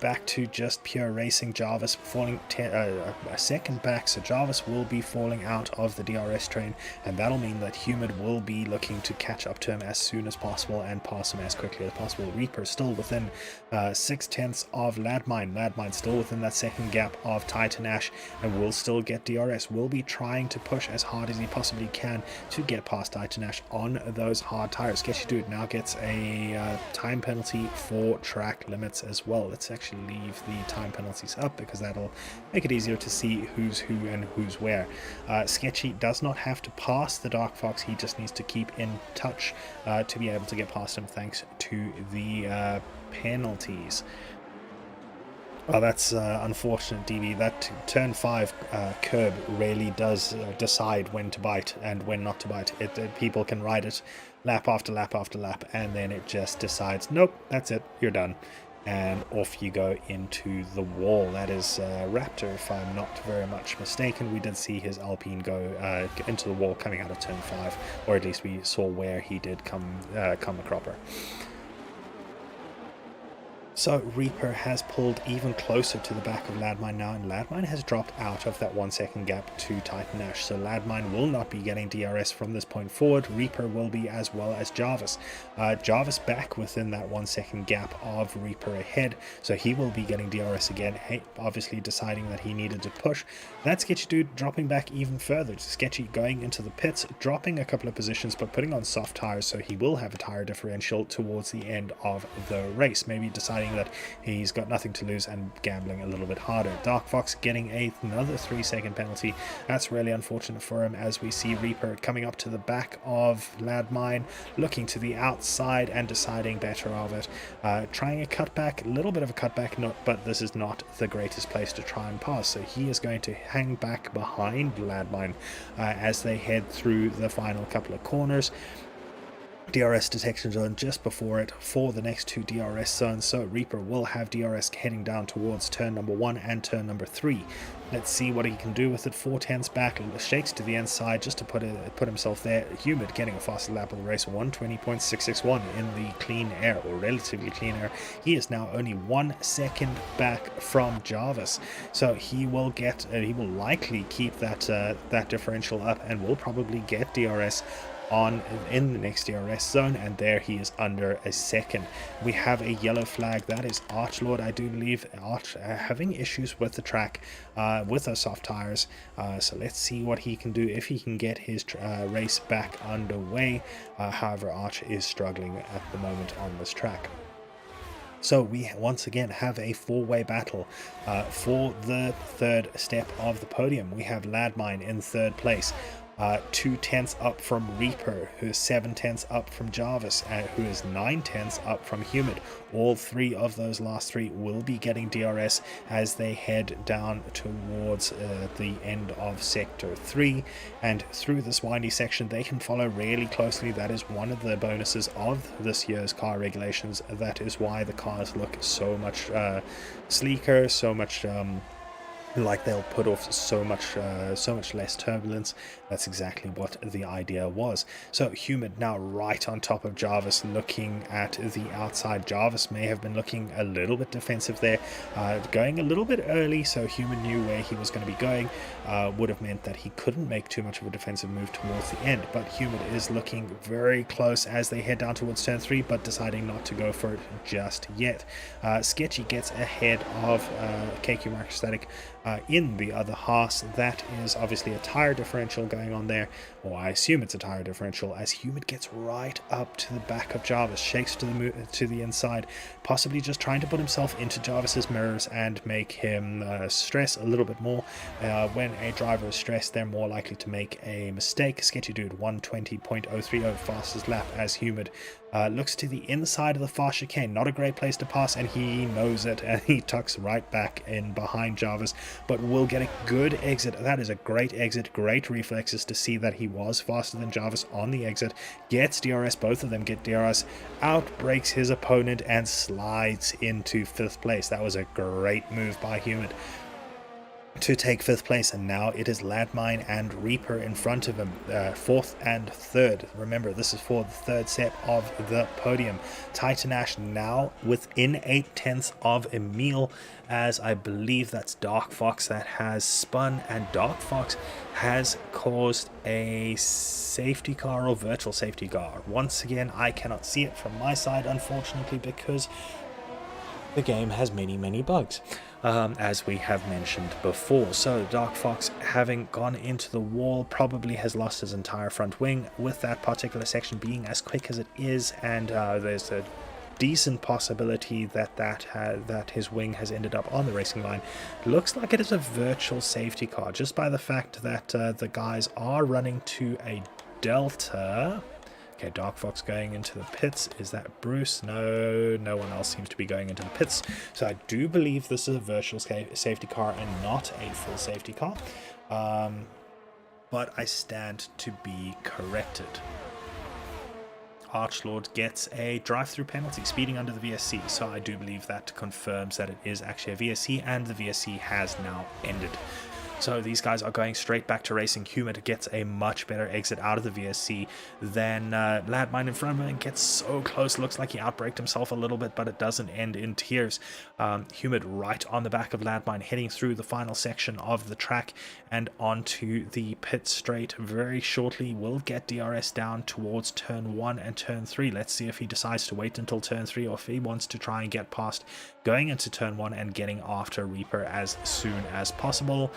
Back to just pure racing. Jarvis falling a second back, so Jarvis will be falling out of the DRS train, and that'll mean that Humid will be looking to catch up to him as soon as possible and pass him as quickly as possible. Reaper still within 6/10 of Ladmine. Ladmine still within that second gap of Titan Ash, and will still get DRS. Will be trying to push as hard as he possibly can to get past Titan Ash on those hard tires. Sketchy Dude now gets a time penalty for track limits as well. Let's actually leave the time penalties up, because that'll make it easier to see who's who and who's where. Sketchy does not have to pass the Dark Fox, he just needs to keep in touch to be able to get past him, thanks to the penalties. Oh, that's unfortunate, DB. That turn 5 curb really does decide when to bite and when not to bite. People can ride it lap after lap after lap, and then it just decides, nope, that's it, you're done. And off you go into the wall. That is Raptor, if I'm not very much mistaken. We did see his Alpine go into the wall coming out of turn 5, or at least we saw where he did come a cropper. So Reaper has pulled even closer to the back of Ladmine now, and Ladmine has dropped out of that 1 second gap to Titan Ash. So Ladmine will not be getting DRS from this point forward. Reaper will be, as well as Jarvis. Jarvis back within that 1 second gap of Reaper ahead, so he will be getting DRS again. Hey, obviously deciding that he needed to push. That Sketchy Dude dropping back even further. Sketchy going into the pits, dropping a couple of positions, but putting on soft tires, so he will have a tire differential towards the end of the race. Maybe deciding saying that he's got nothing to lose and gambling a little bit harder. Dark Fox getting another 3-second penalty. That's really unfortunate for him, as we see Reaper coming up to the back of Landmine, looking to the outside and deciding better of it. Trying a cutback, a little bit of a cutback, but this is not the greatest place to try and pass, so he is going to hang back behind Landmine as they head through the final couple of corners. DRS detection zone just before it for the next 2 DRS zones, so Reaper will have DRS heading down towards turn number 1 and turn number 3. Let's see what he can do with it. 4/10 back, shakes to the inside just to put himself there. Humid getting a faster lap of the race, 1:20.661 in the clean air, or relatively clean air. He is now only 1 second back from Jarvis, so he will likely keep that differential up and will probably get DRS in the next DRS zone, and there he is under a second. We have a yellow flag. That is Archlord, I do believe. Arch having issues with the track with those soft tires, so let's see what he can do, if he can get his race back underway. However, Arch is struggling at the moment on this track. So we once again have a 4-way battle for the third step of the podium. We have Landmine in third place, 2/10 up from Reaper, who is 7/10 up from Jarvis, who is 9/10 up from Humid. All 3 of those last 3 will be getting DRS as they head down towards the end of Sector 3, and through this windy section they can follow really closely. That is one of the bonuses of this year's car regulations. That is why the cars look so much sleeker, so much like they'll put off so much less turbulence. That's exactly what the idea was. So Humid now right on top of Jarvis, looking at the outside. Jarvis may have been looking a little bit defensive there, going a little bit early, so Humid knew where he was going to be going. Would have meant that he couldn't make too much of a defensive move towards the end, but Humid is looking very close as they head down towards turn 3, but deciding not to go for it just yet. Sketchy gets ahead of KQ Microstatic in the other Haas. That is obviously a tire differential going on there, or I assume it's a tire differential, as Humid gets right up to the back of Jarvis, shakes to the inside, possibly just trying to put himself into Jarvis's mirrors and make him stress a little bit more. When a driver is stressed, they're more likely to make a mistake. Sketchy Dude 1:20.030 fastest lap as Humid looks to the inside of the far chicane. Not a great place to pass, and he knows it, and he tucks right back in behind Jarvis, but will get a good exit. That is a great exit, great reflexes to see that he was faster than Jarvis on the exit. Gets DRS, both of them get DRS, outbrakes his opponent and slides into 5th place. That was a great move by Humid to take 5th place, and now it is Landmine and Reaper in front of him, 4th and 3rd. Remember, this is for the 3rd set of the podium. Titan Ash now within 8/10 of Emil, as I believe that's Dark Fox that has spun, and Dark Fox has caused a safety car or virtual safety car. Once again, I cannot see it from my side, unfortunately, because the game has many bugs, as we have mentioned before. So Dark Fox, having gone into the wall, probably has lost his entire front wing, with that particular section being as quick as it is, and there's a decent possibility that his wing has ended up on the racing line. Looks like it is a virtual safety car, just by the fact that the guys are running to a delta. Okay, Dark Fox going into the pits. Is that Bruce? No one else seems to be going into the pits. So I do believe this is a virtual safety car and not a full safety car. But I stand to be corrected. Archlord gets a drive-through penalty, speeding under the VSC. So I do believe that confirms that it is actually a VSC, and the VSC has now ended. So these guys are going straight back to racing. Humid gets a much better exit out of the VSC than Landmine in front of him, and gets so close. Looks like he outbraked himself a little bit, but it doesn't end in tears. Humid right on the back of Landmine, heading through the final section of the track and onto the pit straight very shortly. Will get DRS down towards turn 1 and turn 3. Let's see if he decides to wait until turn 3, or if he wants to try and get past going into turn 1 and getting after Reaper as soon as possible.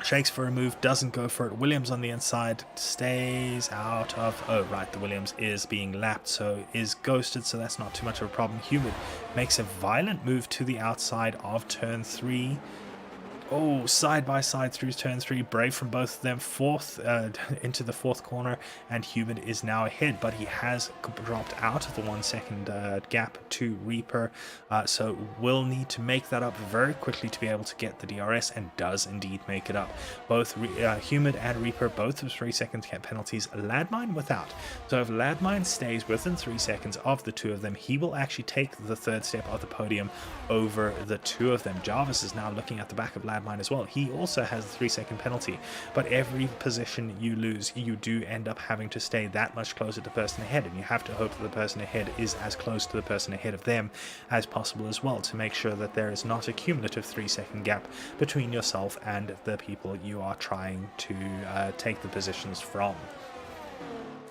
Shakes for a move, doesn't go for it. Williams on the inside stays out of... Oh, right, the Williams is being lapped, so is ghosted, so that's not too much of a problem. Humid makes a violent move to the outside of turn 3. Oh, side by side through turn 3, brave from both of them, fourth into the fourth corner, and Humid is now ahead, but he has dropped out of the 1 second gap to Reaper, so will need to make that up very quickly to be able to get the DRS, and does indeed make it up. Both Humid and Reaper, both of 3 second penalties, Ladmine without. So if Ladmine stays within 3 seconds of the two of them, he will actually take the third step of the podium over the two of them. Jarvis is now looking at the back of Ladmine as well. He also has a 3 second penalty, but every position you lose, you do end up having to stay that much closer to the person ahead, and you have to hope that the person ahead is as close to the person ahead of them as possible as well, to make sure that there is not a cumulative 3 second gap between yourself and the people you are trying to take the positions from.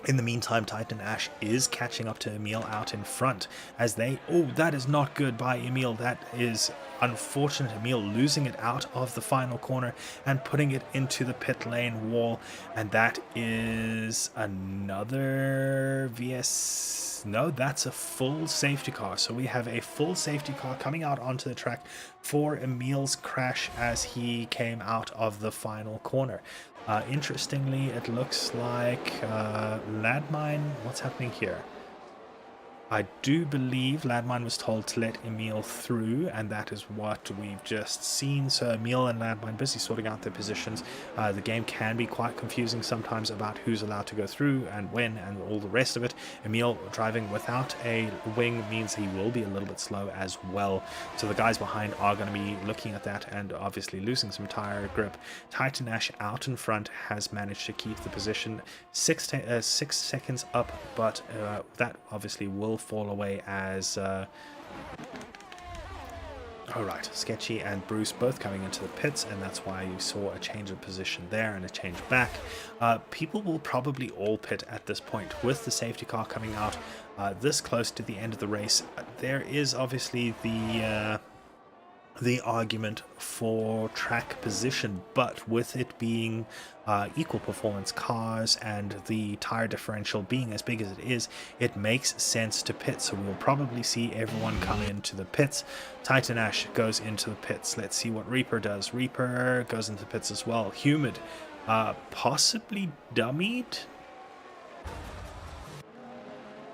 In the meantime, Titan Ash is catching up to Emil out in front as they... Oh, that is not good by Emil. That is unfortunate. Emil losing it out of the final corner and putting it into the pit lane wall. And that is another VS... No, that's a full safety car. So we have a full safety car coming out onto the track for Emil's crash as he came out of the final corner. Interestingly, it looks like Ladmine... What's happening here? I do believe Ladmine was told to let Emil through, and that is what we've just seen. So Emil and Ladmine busy sorting out their positions. The game can be quite confusing sometimes about who's allowed to go through and when and all the rest of it. Emil driving without a wing means he will be a little bit slow as well. So the guys behind are going to be looking at that and obviously losing some tire grip. Titan Ash out in front has managed to keep the position 6 seconds up, but that obviously will fall away as alright, Sketchy and Bruce both coming into the pits, and that's why you saw a change of position there and a change back. People will probably all pit at this point with the safety car coming out this close to the end of the race. There is obviously the argument for track position, but with it being equal performance cars and the tire differential being as big as it is, it makes sense to pit. So we'll probably see everyone come into the pits. Titan Ash goes into the pits. Let's see what Reaper does. Reaper goes into the pits as well. Humid possibly dummied.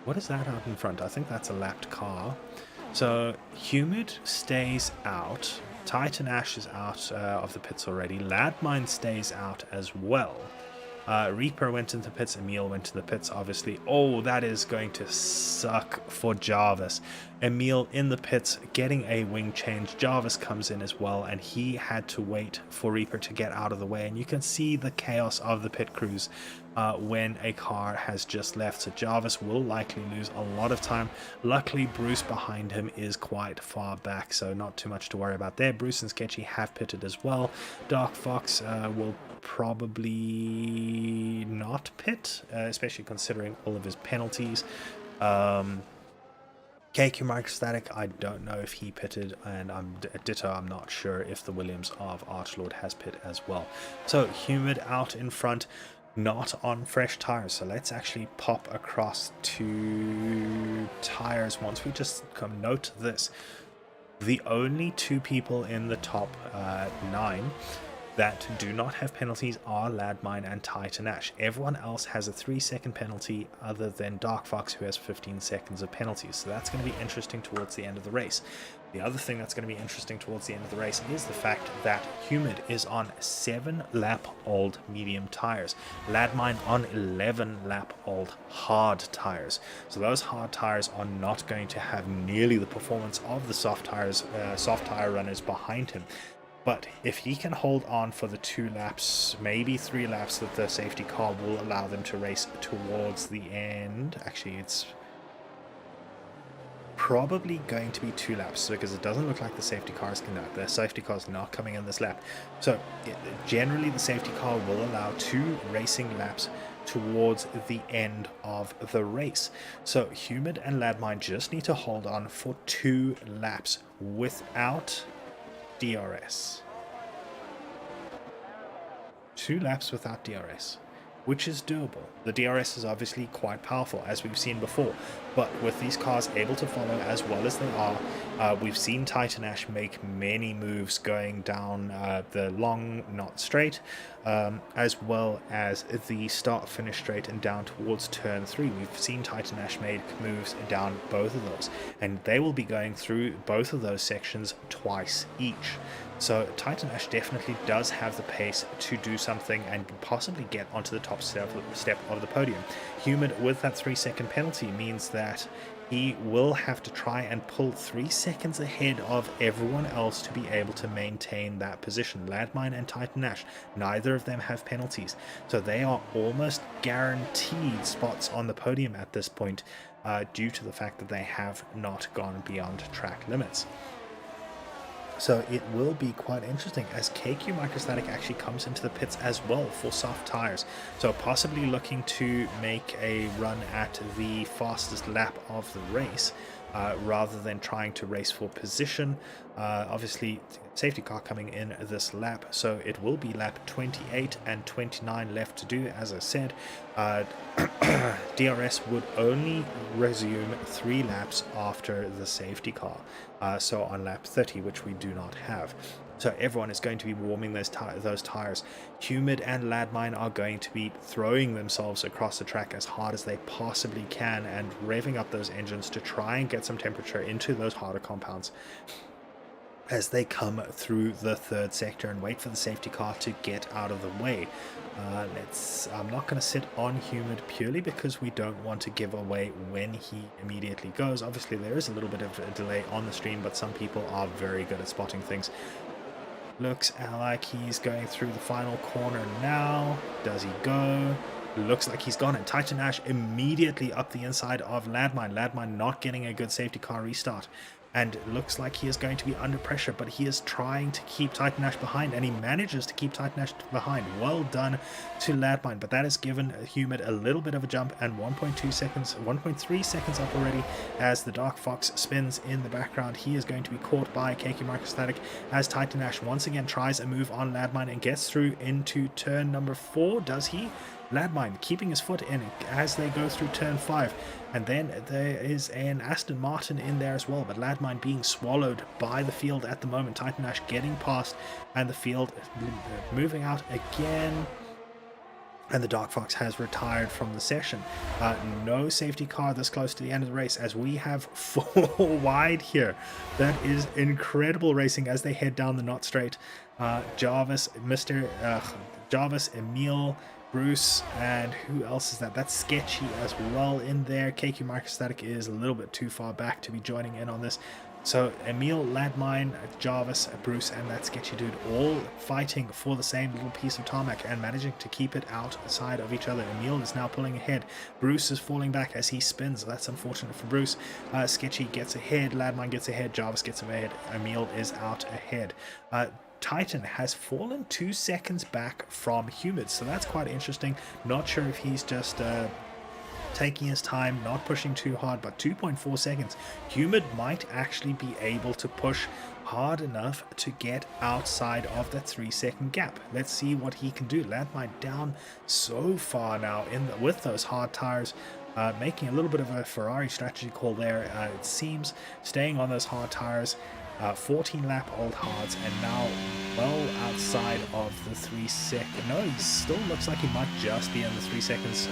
What is that out in front? I think that's a lapped car. So Humid stays out. Titan Ash is out of the pits already. Ladmine stays out as well. Reaper went into the pits. Emil went to the pits, obviously. Oh, that is going to suck for Jarvis. Emil in the pits, getting a wing change. Jarvis comes in as well, and he had to wait for Reaper to get out of the way. And you can see the chaos of the pit crews when a car has just left. So Jarvis will likely lose a lot of time. Luckily, Bruce behind him is quite far back, so not too much to worry about there. Bruce and Sketchy have pitted as well. Dark Fox will probably not pit, especially considering all of his penalties. KQ Microstatic, I don't know if he pitted, and ditto, I'm not sure if the Williams of Archlord has pit as well. So Humid out in front, not on fresh tires. So let's actually pop across to tires once we just note this. The only two people in the top 9 that do not have penalties are Ladmine and Titan Ash. Everyone else has a 3-second penalty other than Dark Fox, who has 15 seconds of penalties. So that's going to be interesting towards the end of the race. The other thing that's going to be interesting towards the end of the race is the fact that Humid is on 7-lap-old medium tires. Ladmine on 11-lap-old hard tires. So those hard tires are not going to have nearly the performance of the soft tire runners behind him. But if he can hold on for the 2 laps, maybe 3 laps that the safety car will allow them to race towards the end. Actually, it's probably going to be 2 laps because it doesn't look like the safety car is the safety car is not coming in this lap. So generally the safety car will allow 2 racing laps towards the end of the race. So Humid and Ladmine just need to hold on for 2 laps without DRS. 2 laps without DRS, which is doable. The DRS is obviously quite powerful, as we've seen before, but with these cars able to follow as well as they are, we've seen Titan Ash make many moves going down the long, not straight, as well as the start-finish straight and down towards turn 3. We've seen Titan Ash make moves down both of those, and they will be going through both of those sections twice each. So Titan Ash definitely does have the pace to do something and possibly get onto the top step of the podium. Humid, with that 3-second penalty, means that he will have to try and pull 3 seconds ahead of everyone else to be able to maintain that position. Landmine and Titan Ash, neither of them have penalties, so they are almost guaranteed spots on the podium at this point, due to the fact that they have not gone beyond track limits. So it will be quite interesting as KQ Microstatic actually comes into the pits as well for soft tires. So possibly looking to make a run at the fastest lap of the race, rather than trying to race for position. Obviously, safety car coming in this lap, so it will be lap 28 and 29 left to do. As I said, DRS would only resume 3 laps after the safety car, so on lap 30, which we do not have. So everyone is going to be warming those tires. Humid and Landmine are going to be throwing themselves across the track as hard as they possibly can and revving up those engines to try and get some temperature into those harder compounds as they come through the 3rd sector and wait for the safety car to get out of the way. I'm not going to sit on Humid purely because we don't want to give away when he immediately goes. Obviously there is a little bit of a delay on the stream, but some people are very good at spotting things. Looks like he's going through the final corner now. Does he go? Looks like he's gone, and Titan Ash immediately up the inside of Landmine. Landmine not getting a good safety car restart, and it looks like he is going to be under pressure, but he is trying to keep Titan Ash behind, and he manages to keep Titan Ash behind. Well done to Landmine, but that has given Humid a little bit of a jump, and 1.2 seconds, 1.3 seconds up already as the Dark Fox spins in the background. He is going to be caught by KQ Microstatic as Titan Ash once again tries a move on Landmine and gets through into turn number 4. Does he? Landmine keeping his foot in as they go through turn 5, and then there is an Aston Martin in there as well, but Landmine being swallowed by the field at the moment. Titan Ash getting past and the field moving out again, and the Dark Fox has retired from the session. No safety car this close to the end of the race as we have 4 wide here. That is incredible racing as they head down the not straight. Jarvis, Jarvis, Emil, Bruce, and who else is that? That's Sketchy as well in there. KQ Microstatic is a little bit too far back to be joining in on this. So Emil, Landmine, Jarvis, Bruce, and that Sketchy dude all fighting for the same little piece of tarmac and managing to keep it outside of each other. Emil is now pulling ahead. Bruce is falling back as he spins. That's unfortunate for Bruce. Sketchy gets ahead. Landmine gets ahead. Jarvis gets ahead. Emil is out ahead. Titan has fallen 2 seconds back from Humid, so that's quite interesting. Not sure if he's just taking his time, not pushing too hard, but 2.4 seconds. Humid might actually be able to push hard enough to get outside of that 3-second gap. Let's see what he can do. Landmine down so far now with those hard tires. Making a little bit of a Ferrari strategy call there, it seems, staying on those hard tires. 14 lap old hards, and now well outside of the 3 second. No, he still looks like he might just be in the 3 seconds.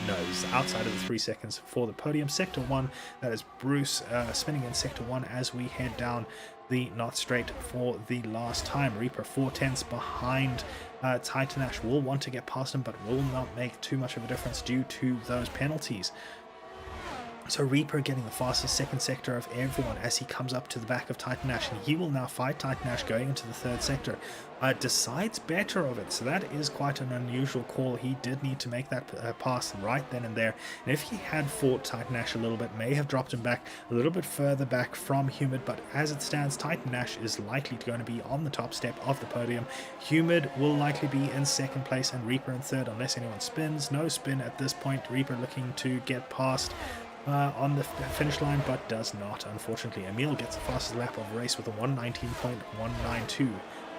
No, he's outside of the 3 seconds for the podium. Sector 1, that is Bruce spinning in Sector 1 as we head down the not straight for the last time. Reaper 4/10 behind Titan Ash. Will want to get past him, but will not make too much of a difference due to those penalties. So Reaper getting the fastest second sector of everyone as he comes up to the back of Titan Ash, and he will now fight Titan Ash going into the 3rd sector. Decides better of it, so that is quite an unusual call. He did need to make that pass right then and there, and if he had fought Titan Ash a little bit, may have dropped him back a little bit further back from Humid, but as it stands, Titan Ash is likely going to be on the top step of the podium. Humid will likely be in 2nd place and Reaper in 3rd unless anyone spins. No spin at this point. Reaper looking to get past on the finish line, but does not, unfortunately. Emil gets the fastest lap of the race with a 1:19.192.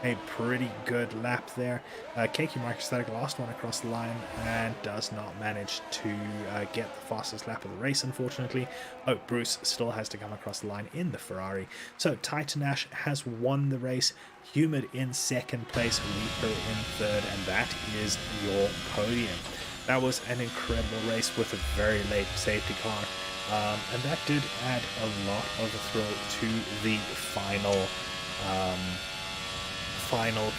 a pretty good lap there. KQ Microstatic last one across the line and does not manage to get the fastest lap of the race, unfortunately. Oh, Bruce still has to come across the line in the Ferrari. So Titan Ash has won the race, Humid in second place, Reaper in third, and that is your podium. That was an incredible race with a very late safety car. And that did add a lot of a thrill to the final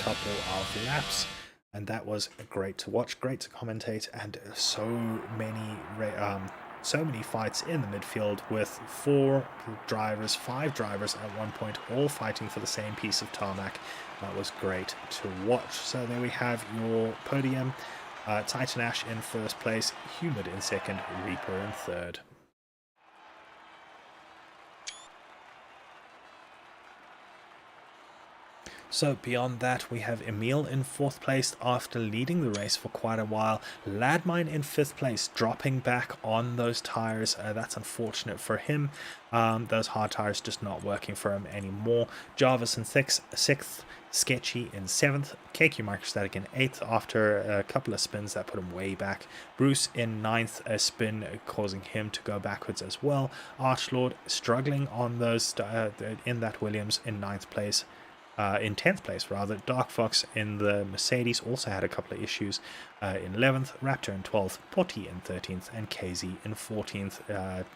couple of laps, and that was great to watch, great to commentate, and so many fights in the midfield with five drivers at one point, all fighting for the same piece of tarmac. That was great to watch. So there we have your podium. Titan Ash in first place, Humid in second, Reaper in third. So beyond that, we have Emil in fourth place after leading the race for quite a while. Ladmine in fifth place, dropping back on those tires. That's unfortunate for him. Those hard tires just not working for him anymore. Jarvis in sixth. Sketchy in seventh. KQ Microstatic in eighth after a couple of spins that put him way back. Bruce in ninth, a spin causing him to go backwards as well. Archlord struggling on those in that Williams in ninth place. In 10th place rather. Dark Fox in the Mercedes also had a couple of issues in 11th, Raptor in 12th, Potty in 13th, and KZ in 14th,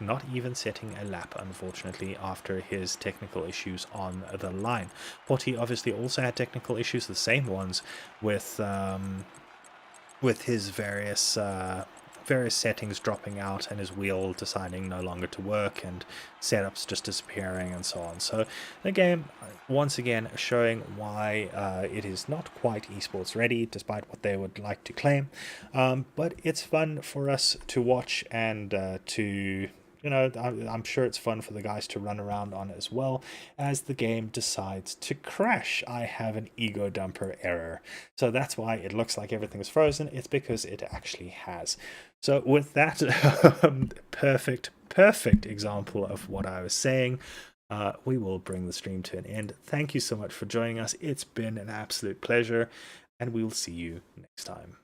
not even setting a lap unfortunately after his technical issues on the line. Potty obviously also had technical issues, the same ones with his various settings dropping out and his wheel deciding no longer to work and setups just disappearing and so on. So the game once again showing why it is not quite esports ready despite what they would like to claim, but it's fun for us to watch and to I'm sure it's fun for the guys to run around on as well as the game decides to crash. I have an ego dumper error. So that's why it looks like everything is frozen. It's because it actually has. So with that perfect example of what I was saying, we will bring the stream to an end. Thank you so much for joining us. It's been an absolute pleasure, and we will see you next time.